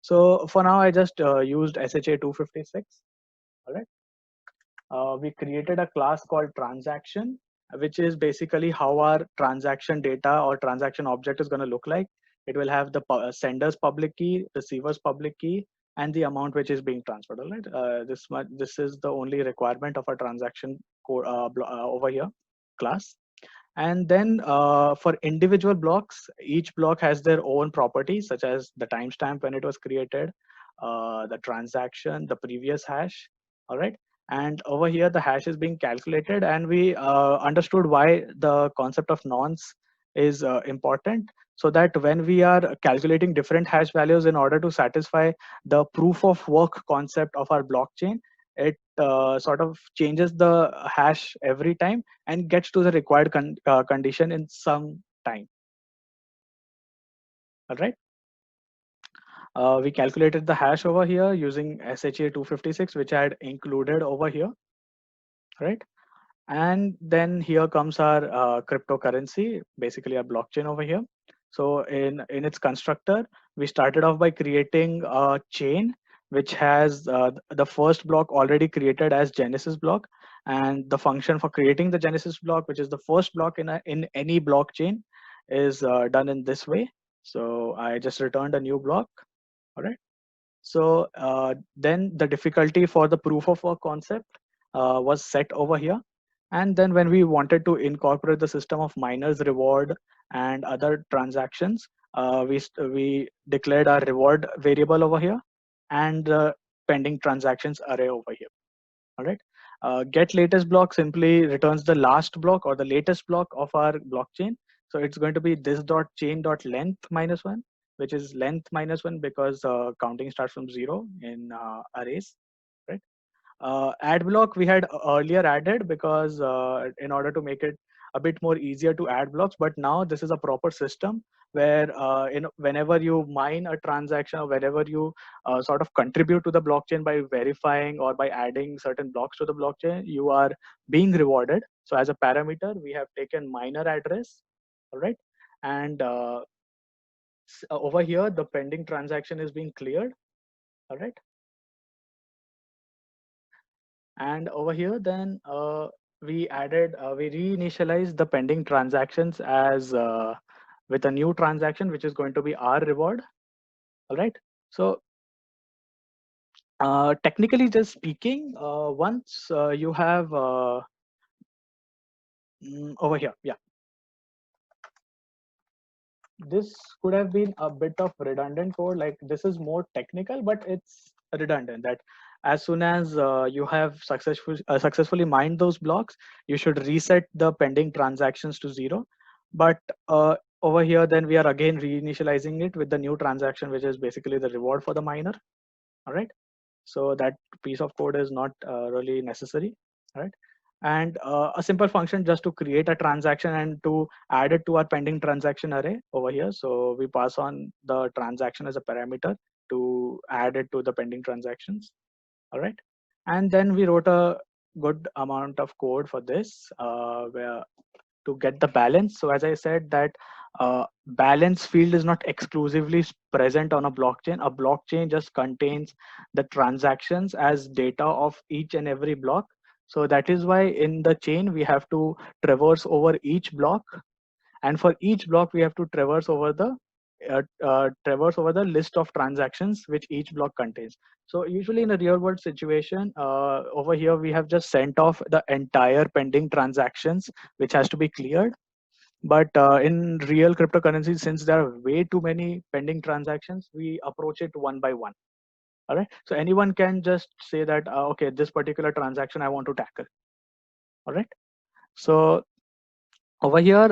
So for now, I just used SHA-256. All right. We created a class called transaction, which is basically how our transaction data or transaction object is going to look like. It will have the sender's public key, receiver's public key, and the amount which is being transferred. All right. This is the only requirement of a transaction code over here class. And then for individual blocks, each block has their own properties, such as the timestamp when it was created, the transaction, the previous hash. All right. And over here, the hash is being calculated, and we understood why the concept of nonce is important. So that when we are calculating different hash values in order to satisfy the proof of work concept of our blockchain, it sort of changes the hash every time and gets to the required condition in some time. All right. We calculated the hash over here using SHA-256, which I had included over here. Right. And then here comes our cryptocurrency, basically our blockchain over here. So in its constructor, we started off by creating a chain which has the first block already created as Genesis block, and the function for creating the Genesis block, which is the first block in any blockchain, is done in this way. So I just returned a new block. All right. So then the difficulty for the proof of work concept was set over here. And then when we wanted to incorporate the system of miners reward and other transactions, we declared our reward variable over here and pending transactions array over here. All right. Get latest block simply returns the last block or the latest block of our blockchain. So it's going to be this dot chain dot length -1, which is length -1 because counting starts from 0 in arrays. Right. Add block we had earlier added because in order to make it a bit more easier to add blocks, but now this is a proper system where whenever you mine a transaction or whenever you sort of contribute to the blockchain by verifying or by adding certain blocks to the blockchain, you are being rewarded. So as a parameter, we have taken miner address. All right. And over here, the pending transaction is being cleared. All right. And over here, then we reinitialized the pending transactions as with a new transaction, which is going to be our reward. All right. So technically just speaking, once you have over here, yeah, this could have been a bit of redundant code. Like this is more technical, but it's redundant. That as soon as you have successfully mined those blocks, you should reset the pending transactions to 0. But over here, then we are again reinitializing it with the new transaction, which is basically the reward for the miner. All right. So that piece of code is not really necessary. All right. And a simple function just to create a transaction and to add it to our pending transaction array over here. So we pass on the transaction as a parameter to add it to the pending transactions. All right. And then we wrote a good amount of code for this where to get the balance. So as I said that balance field is not exclusively present on a blockchain. A blockchain just contains the transactions as data of each and every block. So that is why in the chain we have to traverse over each block, and for each block we have to traverse over the list of transactions which each block contains. So usually in a real world situation, over here we have just sent off the entire pending transactions which has to be cleared. But in real cryptocurrencies, since there are way too many pending transactions, we approach it one by one. All right. So anyone can just say that, okay, this particular transaction I want to tackle. All right. So over here,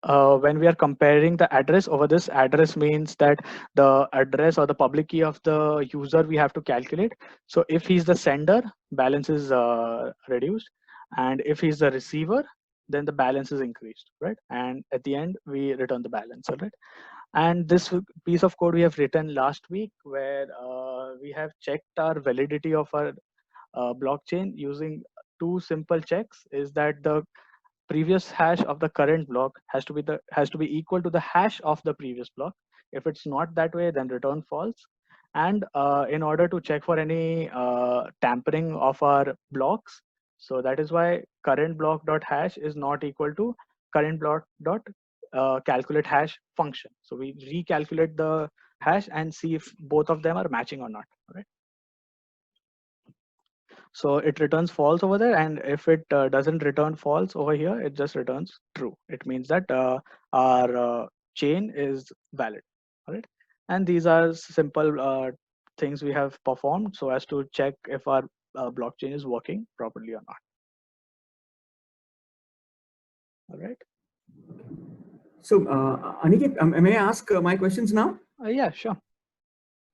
when we are comparing the address over this address means that the address or the public key of the user we have to calculate. So if he's the sender, balance is reduced, and if he's the receiver, then the balance is increased, right? And at the end we return the balance. All right. And this piece of code we have written last week, where we have checked our validity of our blockchain using two simple checks. Is that the previous hash of the current block has to be equal to the hash of the previous block. If it's not that way, then return false. And in order to check for any tampering of our blocks, so that is why current block dot hash is not equal to current block dot calculate hash function. So we recalculate the hash and see if both of them are matching or not. All right. So it returns false over there, and if it doesn't return false over here, it just returns true. It means that our chain is valid. All right. And these are simple things we have performed so as to check if our blockchain is working properly or not. All right. So, Aniket, may I ask my questions now? Yeah, sure.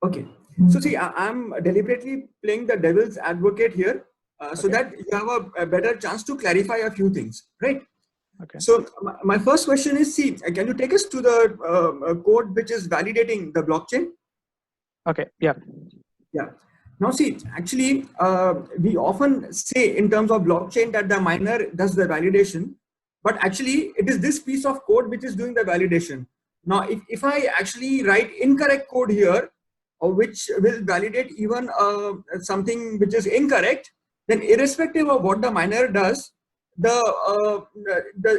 Okay. So see, I'm deliberately playing the devil's advocate here, so Okay. that you have a better chance to clarify a few things, right? Okay. So my first question is, see, can you take us to the code which is validating the blockchain? Okay. Yeah. Yeah. Now see, actually, we often say in terms of blockchain that the miner does the validation, but actually it is this piece of code which is doing the validation. Now, if I actually write incorrect code here, or which will validate even something which is incorrect, then irrespective of what the miner does, the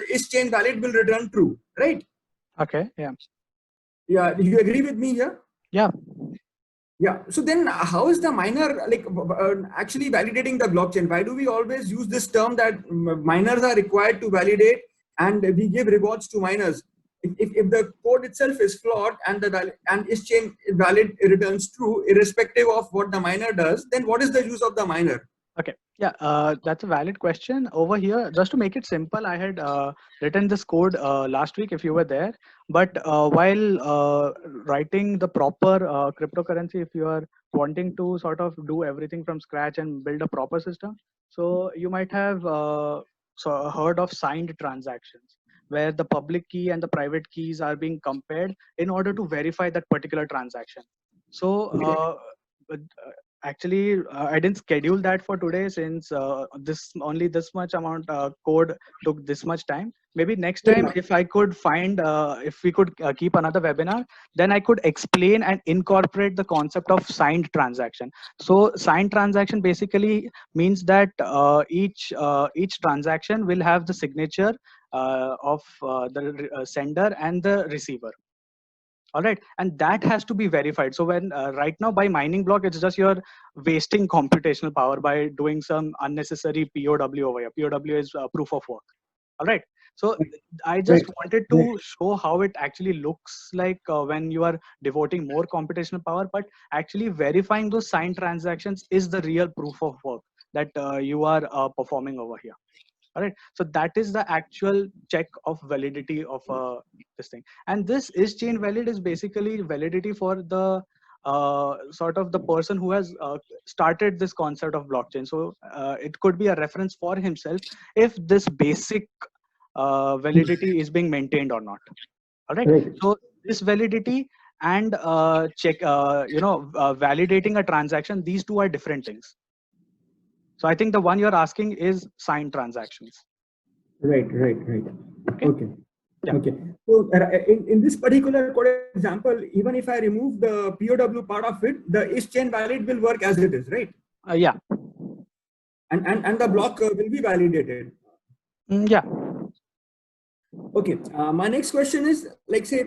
is chain valid will return true, right? Okay. Yeah. Yeah. Do you agree with me here? Yeah. Yeah. So then how is the miner like actually validating the blockchain? Why do we always use this term that miners are required to validate and we give rewards to miners? If the code itself is flawed and its chain valid returns true, irrespective of what the miner does, then what is the use of the miner? Okay. Yeah, that's a valid question. Over here, just to make it simple, I had written this code last week if you were there. But while writing the proper cryptocurrency, if you are wanting to sort of do everything from scratch and build a proper system, so you might have heard of signed transactions, where the public key and the private keys are being compared in order to verify that particular transaction. So Actually, I didn't schedule that for today since this much amount code took this much time. Maybe next time, Yeah. if I could find, if we could keep another webinar, then I could explain and incorporate the concept of signed transaction. So signed transaction basically means that each transaction will have the signature of the sender and the receiver. All right, and that has to be verified. So when right now by mining block, it's just you're wasting computational power by doing some unnecessary POW over here. POW is proof of work. All right, so I just Right. wanted to show how it actually looks like when you are devoting more computational power, but actually verifying those signed transactions is the real proof of work that you are performing over here. All right, so that is the actual check of validity of this thing. And this is chain valid is basically validity for the sort of the person who has started this concept of blockchain. So it could be a reference for himself if this basic validity is being maintained or not. All right, Right. so this validity and validating a transaction, these two are different things. So I think the one you're asking is signed transactions. Right. Okay. Okay. Yeah. Okay. So in this particular code example, even if I remove the POW part of it, the is chain valid will work as it is, right? Yeah. And the block will be validated. Yeah. Okay. My next question is, like, say,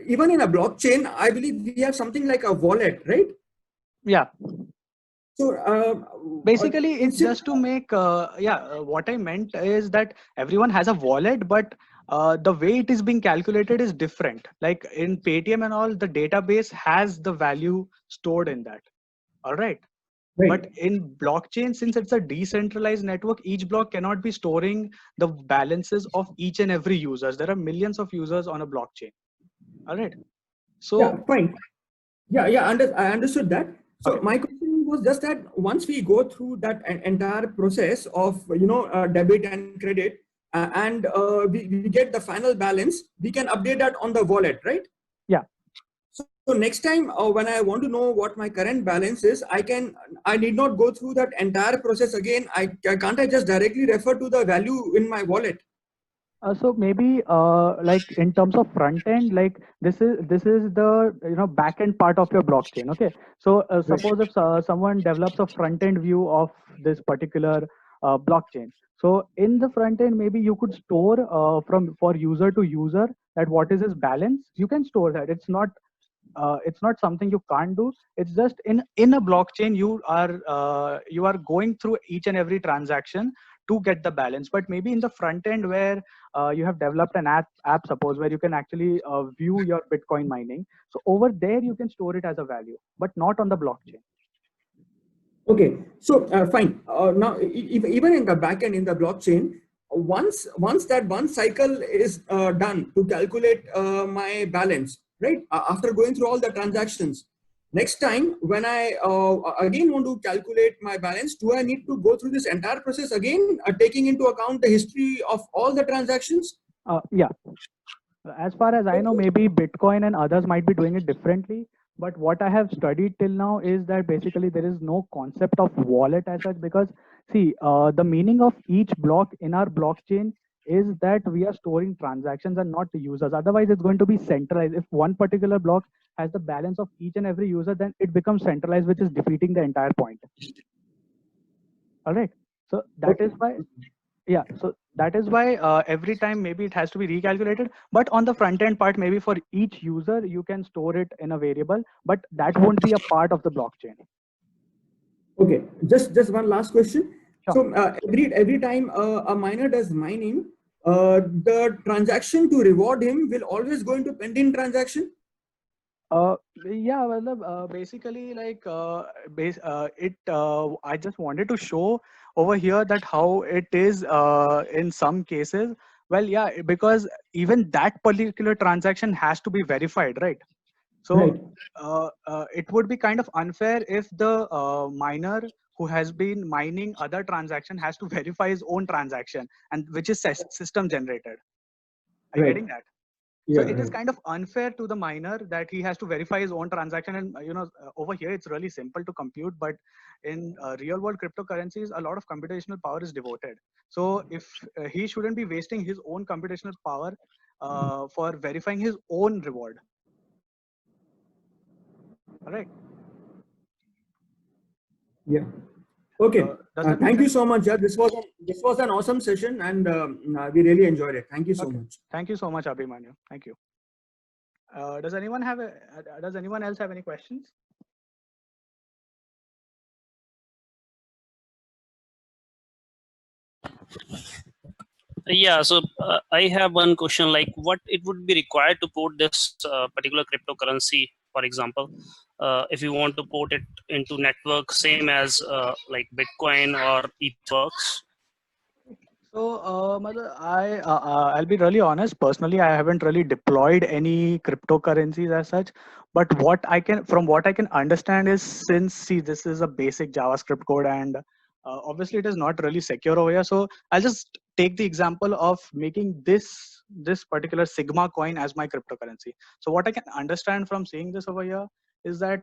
even in a blockchain, I believe we have something like a wallet, right? Yeah. So Basically, it's instead, just to make, what I meant is that everyone has a wallet, but the way it is being calculated is different. Like in Paytm and all, the database has the value stored in that. All right. right. But in blockchain, since it's a decentralized network, each block cannot be storing the balances of each and every users. There are millions of users on a blockchain. All right. So, Yeah, fine. Yeah, I understood that. So okay. my question was just that once we go through that entire process of debit and credit, and we get the final balance, we can update that on the wallet, right? Yeah. So next time when I want to know what my current balance is, I need not go through that entire process again. Can't I just directly refer to the value in my wallet? So maybe like in terms of front end, like this is the back end part of your blockchain. Okay, so Right. suppose if someone develops a front end view of this particular blockchain. So in the front end, maybe you could store for user to user that what is his balance. You can store that. It's not something you can't do. It's just in a blockchain you are going through each and every transaction to get the balance. But maybe in the front end where you have developed an app suppose where you can actually view your Bitcoin mining, so over there you can store it as a value, but not on the blockchain. Okay, so fine. Now, even in the backend in the blockchain, once that one cycle is done to calculate my balance, right? After going through all the transactions, next time when I again want to calculate my balance, do I need to go through this entire process again, taking into account the history of all the transactions? Yeah. As far as I know, maybe Bitcoin and others might be doing it differently. But what I have studied till now is that basically there is no concept of wallet as such, because see, the meaning of each block in our blockchain is that we are storing transactions and not the users. Otherwise, it's going to be centralized. If one particular block has the balance of each and every user, then it becomes centralized, which is defeating the entire point. All right. So that is why so that is why every time maybe it has to be recalculated, but on the front end part, maybe for each user you can store it in a variable, but that won't be a part of the blockchain. Okay, just one last question. Sure. So every time a miner does mining, the transaction to reward him will always go into pending transaction. Yeah, well, basically, like, I just wanted to show over here that how it is in some cases. Well, yeah, because even that particular transaction has to be verified, right? So Right. it would be kind of unfair if the miner who has been mining other transaction has to verify his own transaction, and which is system generated. Are you Right. getting that? So Yeah, it is right. kind of unfair to the miner that he has to verify his own transaction. And over here it's really simple to compute, but in real world cryptocurrencies, a lot of computational power is devoted. So if he shouldn't be wasting his own computational power for verifying his own reward. All right. Yeah. Okay. Does that make Thank you sense? so much. Yeah, this was an awesome session, and we really enjoyed it. Thank you so Okay. much. Thank you so much, Abhimanyu. Thank you. Does anyone else have any questions? Yeah, so I have one question, like what it would be required to port this particular cryptocurrency, for example, if you want to port it into network same as like Bitcoin or ETHWorks. So, I'll be really honest. Personally, I haven't really deployed any cryptocurrencies as such. But from what I can understand is, since see, this is a basic JavaScript code, and obviously it is not really secure over here. So I'll just take the example of making this particular Sigma coin as my cryptocurrency. So what I can understand from seeing this over here is that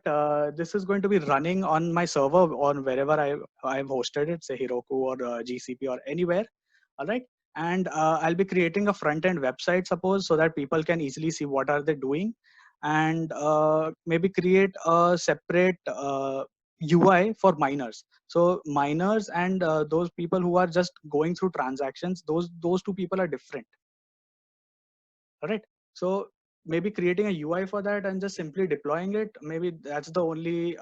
this is going to be running on my server or wherever I've hosted it, say Heroku or GCP or anywhere. All right. And I'll be creating a front end website, suppose, so that people can easily see what are they doing, and maybe create a separate UI for miners. So miners and those people who are just going through transactions, those two people are different. All right. So maybe creating a UI for that and just simply deploying it. Maybe that's the only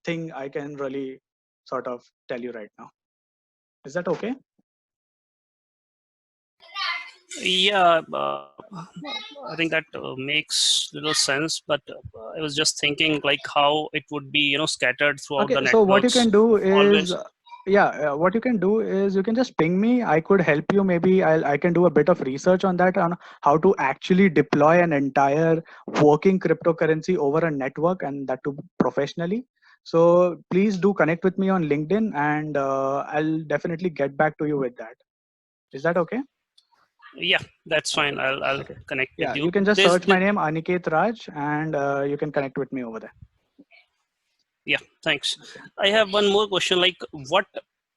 thing I can really sort of tell you right now. Is that okay? Yeah, I think that makes little sense, but I was just thinking like how it would be, scattered throughout the Okay, so what you networks can do is, always. what you can do is you can just ping me. I could help you. Maybe I can do a bit of research on that, on how to actually deploy an entire working cryptocurrency over a network, and that too professionally. So please do connect with me on LinkedIn, and I'll definitely get back to you with that. Is that okay? Yeah, that's fine. I'll Okay. connect with Yeah, you. you can just There's search my name, Aniket Raj, and you can connect with me over there. Yeah, thanks. I have one more question. Like, what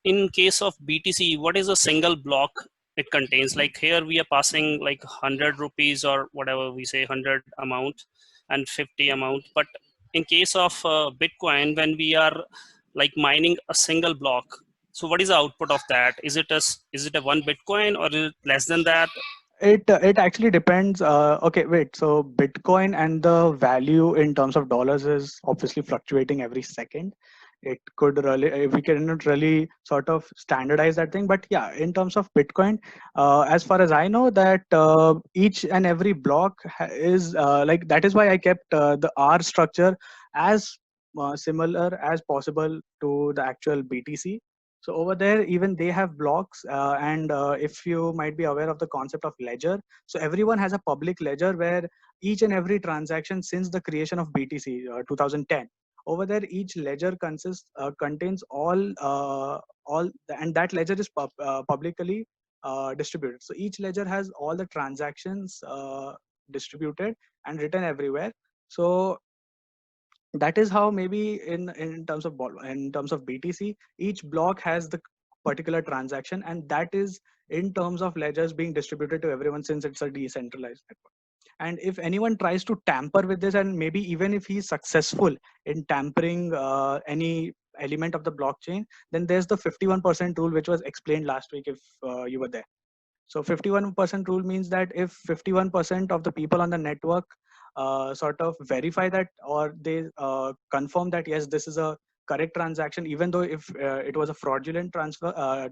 in case of BTC, what is a single block it contains? Like here we are passing like 100 rupees or whatever we say 100 amount and 50 amount. But in case of Bitcoin, when we are like mining a single block, so what is the output of that? Is it a 1 Bitcoin or is it less than that? It actually depends. Okay, wait. So Bitcoin and the value in terms of dollars is obviously fluctuating every second. It could really, we cannot really sort of standardize that thing. But yeah, in terms of Bitcoin, as far as I know, that each and every block is like, that is why I kept the R structure as similar as possible to the actual BTC. So over there, even they have blocks, and if you might be aware of the concept of ledger, so everyone has a public ledger where each and every transaction since the creation of BTC 2010, over there each ledger contains and that ledger is publicly distributed. So each ledger has all the transactions distributed and written everywhere. So that is how maybe in terms of BTC, each block has the particular transaction, and that is in terms of ledgers being distributed to everyone, since it's a decentralized network. And if anyone tries to tamper with this, and maybe even if he's successful in tampering any element of the blockchain, then there's the 51% rule, which was explained last week if you were there. So 51% rule means that if 51% of the people on the network sort of verify that, or they confirm that yes, this is a correct transaction, even though if it was a fraudulent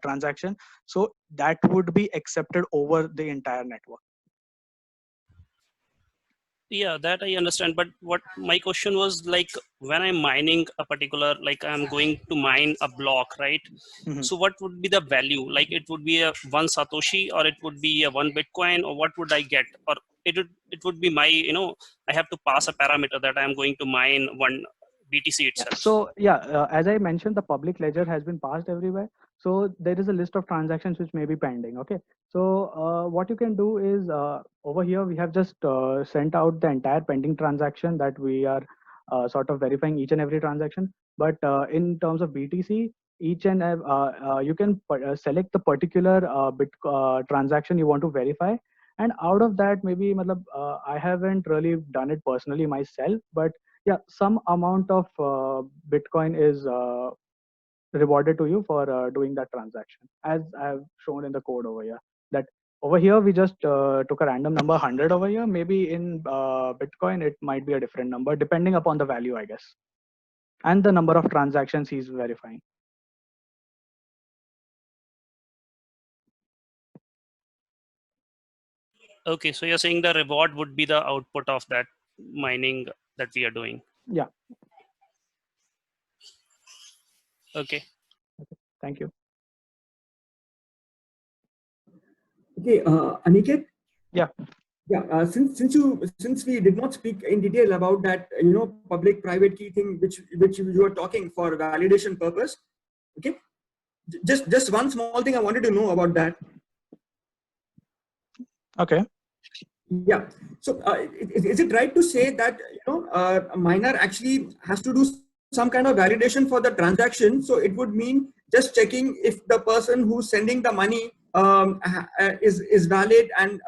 transaction, so that would be accepted over the entire network. Yeah, that I understand. But what my question was, like, when I'm mining a particular, like I'm going to mine a block, right? Mhm. So what would be the value? Like it would be a 1 Satoshi, or it would be a 1 Bitcoin, or what would I get? Or it would be my, I have to pass a parameter that I'm going to mine BTC itself? So as I mentioned, the public ledger has been passed everywhere. So there is a list of transactions which may be pending. Okay. So what you can do is over here we have just sent out the entire pending transaction that we are sort of verifying each and every transaction. But in terms of BTC, each and you can select the particular transaction you want to verify. And out of that, maybe I haven't really done it personally myself, but yeah, some amount of Bitcoin is rewarded to you for doing that transaction, as I have shown in the code over here. That over here we just took a random number 100 over here. Maybe in Bitcoin it might be a different number depending upon the value, I guess, and the number of transactions he's verifying. Okay, so you're saying the reward would be the output of that mining that we are doing. Yeah. Okay. Thank you. Okay, Aniket. Yeah. Yeah. Since we did not speak in detail about that, public-private key thing, which you were talking for validation purpose. Okay. Just one small thing I wanted to know about that. Okay. Yeah. So is it right to say that a miner actually has to do some kind of validation for the transaction? So it would mean just checking if the person who's sending the money is valid, and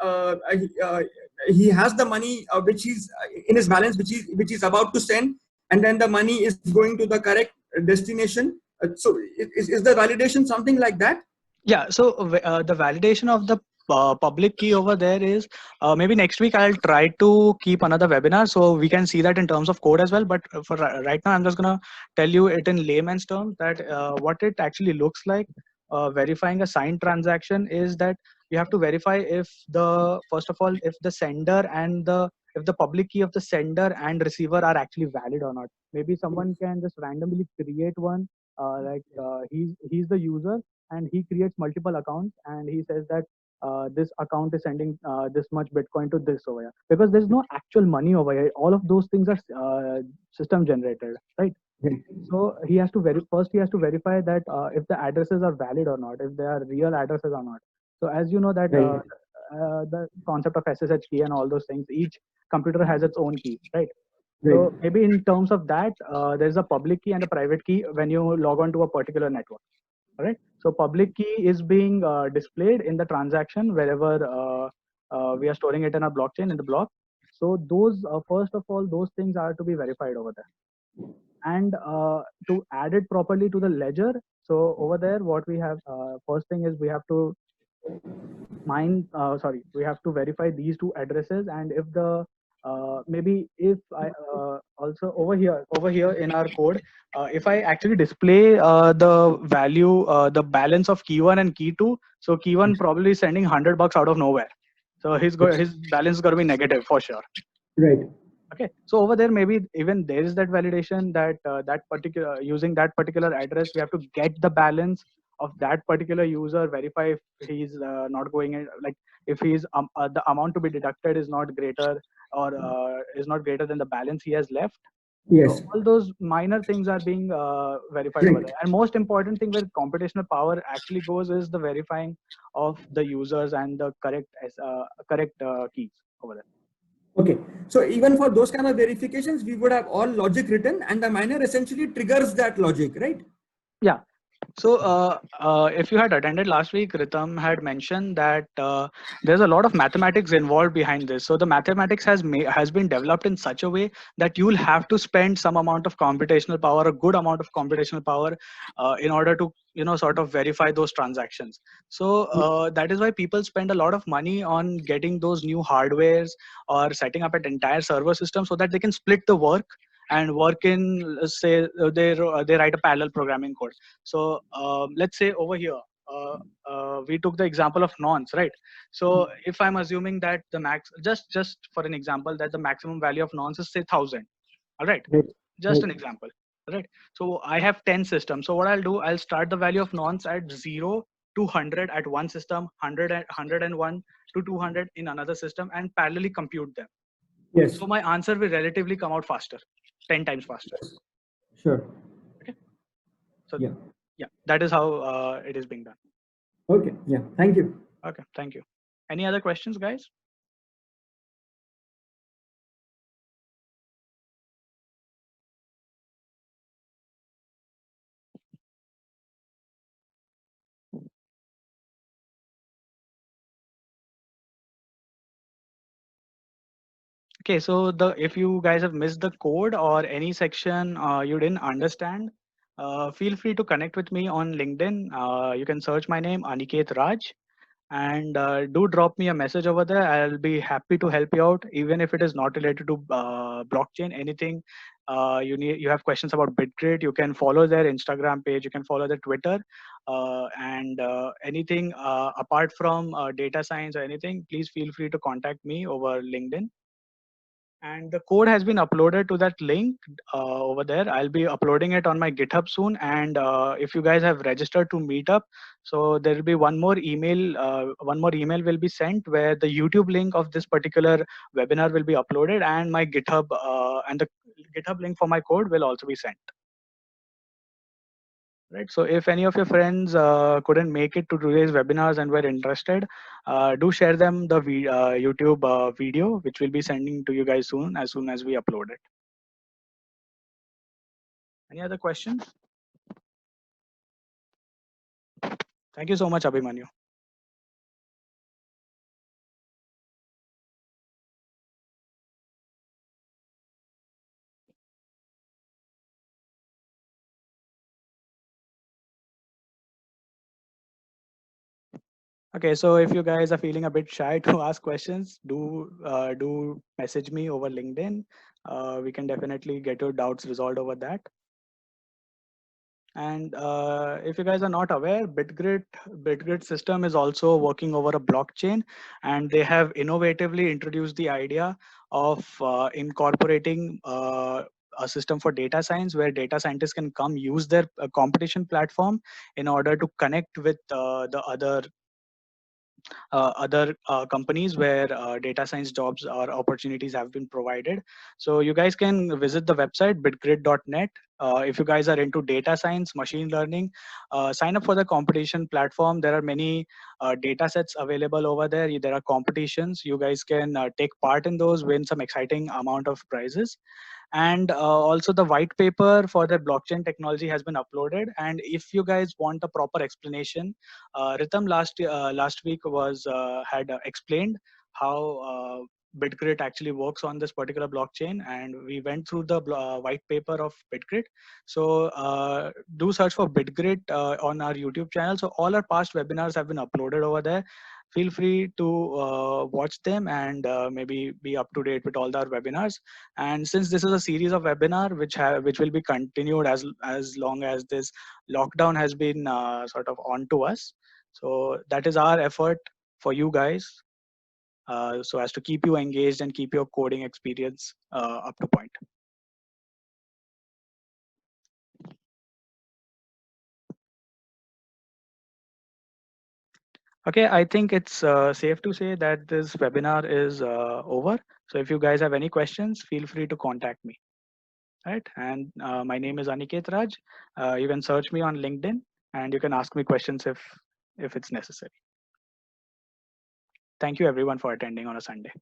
he has the money which is in his balance, which is about to send, and then the money is going to the correct destination. So is the validation something like that? Yeah. So the validation of the public key over there is maybe next week I'll try to keep another webinar so we can see that in terms of code as well. But for right now, I'm just gonna tell you it in layman's terms that what it actually looks like. Verifying a signed transaction is that you have to verify if first of all if the sender and if the public key of the sender and receiver are actually valid or not. Maybe someone can just randomly create one he's the user and he creates multiple accounts and he says that this account is sending this much Bitcoin to this over here, because there's no actual money over here. All of those things are system generated, right? So he has to first he has to verify that if the addresses are valid or not, if they are real addresses or not. So as you know that the concept of SSH key and all those things, each computer has its own key, right? So maybe in terms of that, there's a public key and a private key when you log on to a particular network. All right. So public key is being displayed in the transaction wherever we are storing it in a blockchain in the block. So those first of all, those things are to be verified over there. And to add it properly to the ledger, so over there, what we have first thing is we have to we have to verify these two addresses, and if the maybe if I also over here in our code, if I actually display the value, the balance of key 1 and key 2, so key 1 probably sending $100 out of nowhere, so his balance is going to be negative for sure. Right. Okay, so over there maybe even there is that validation that that particular using that particular address we have to get the balance of that particular user, verify if he's not going in, like if he's the amount to be deducted is not greater or is not greater than the balance he has left. Yes. So all those minor things are being verified over there. And most important thing where computational power actually goes is the verifying of the users and the correct keys over there. Okay, so even for those kind of verifications, we would have all logic written, and the miner essentially triggers that logic, right? Yeah. So if you had attended last week, Ritam had mentioned that there's a lot of mathematics involved behind this. So the mathematics has been developed in such a way that you will have to spend some amount of computational power, a good amount of computational power, in order to sort of verify those transactions. So that is why people spend a lot of money on getting those new hardwares or setting up an entire server system so that they can split the work and work in, say they write a parallel programming code. So let's say over here we took the example of nonce, right? So if I'm assuming that the max, just for an example, that the maximum value of nonce is say 1000, all right, just an example, right? So I have 10 systems. So what I'll do, I'll start the value of nonce at 0 to 100 at one system, 101 to 200 in another system, and parallelly compute them. Yes. So my answer will relatively come out faster, 10 times faster. Sure. So Yeah. yeah, that is how it is being done. Okay. Yeah. Thank you. Okay, thank you. Any other questions, guys? Okay, so if you guys have missed the code or any section you didn't understand, feel free to connect with me on LinkedIn. You can search my name, Aniket Raj, and do drop me a message over there. I'll be happy to help you out, even if it is not related to blockchain. Anything you have questions about BitGrid, you can follow their Instagram page, you can follow their Twitter, and anything apart from data science or anything, please feel free to contact me over LinkedIn. And the code has been uploaded to that link over there. I'll be uploading it on my GitHub soon. And if you guys have registered to Meetup, so there will be one more email. One more email will be sent where the YouTube link of this particular webinar will be uploaded, and my GitHub and the GitHub link for my code will also be sent. Right. So if any of your friends couldn't make it to today's webinars and were interested, do share them the YouTube video, which we'll be sending to you guys soon as we upload it. Any other questions? Thank you so much, Abhimanyu. Okay, so if you guys are feeling a bit shy to ask questions, do message me over LinkedIn. We can definitely get your doubts resolved over that. And if you guys are not aware, BitGrid system is also working over a blockchain, and they have innovatively introduced the idea of incorporating a system for data science where data scientists can come use their competition platform in order to connect with the other companies where data science jobs or opportunities have been provided. So you guys can visit the website bitgrid.net. If you guys are into data science, machine learning, sign up for the competition platform. There are many data sets available over there. There are competitions. You guys can take part in those, win some exciting amount of prizes. And also the white paper for the blockchain technology has been uploaded. And if you guys want a proper explanation, Ritam last week was had explained how BitGrid actually works on this particular blockchain, and we went through the white paper of BitGrid. So do search for BitGrid on our YouTube channel. So all our past webinars have been uploaded over there. Feel free to watch them and maybe be up to date with all our webinars. And since this is a series of webinar which will be continued as long as this lockdown has been sort of on to us, so that is our effort for you guys, so as to keep you engaged and keep your coding experience up to point. Okay, I think it's safe to say that this webinar is over. So if you guys have any questions, feel free to contact me. Right, and my name is Aniket Raj. You can search me on LinkedIn, and you can ask me questions if it's necessary. Thank you everyone for attending on a Sunday.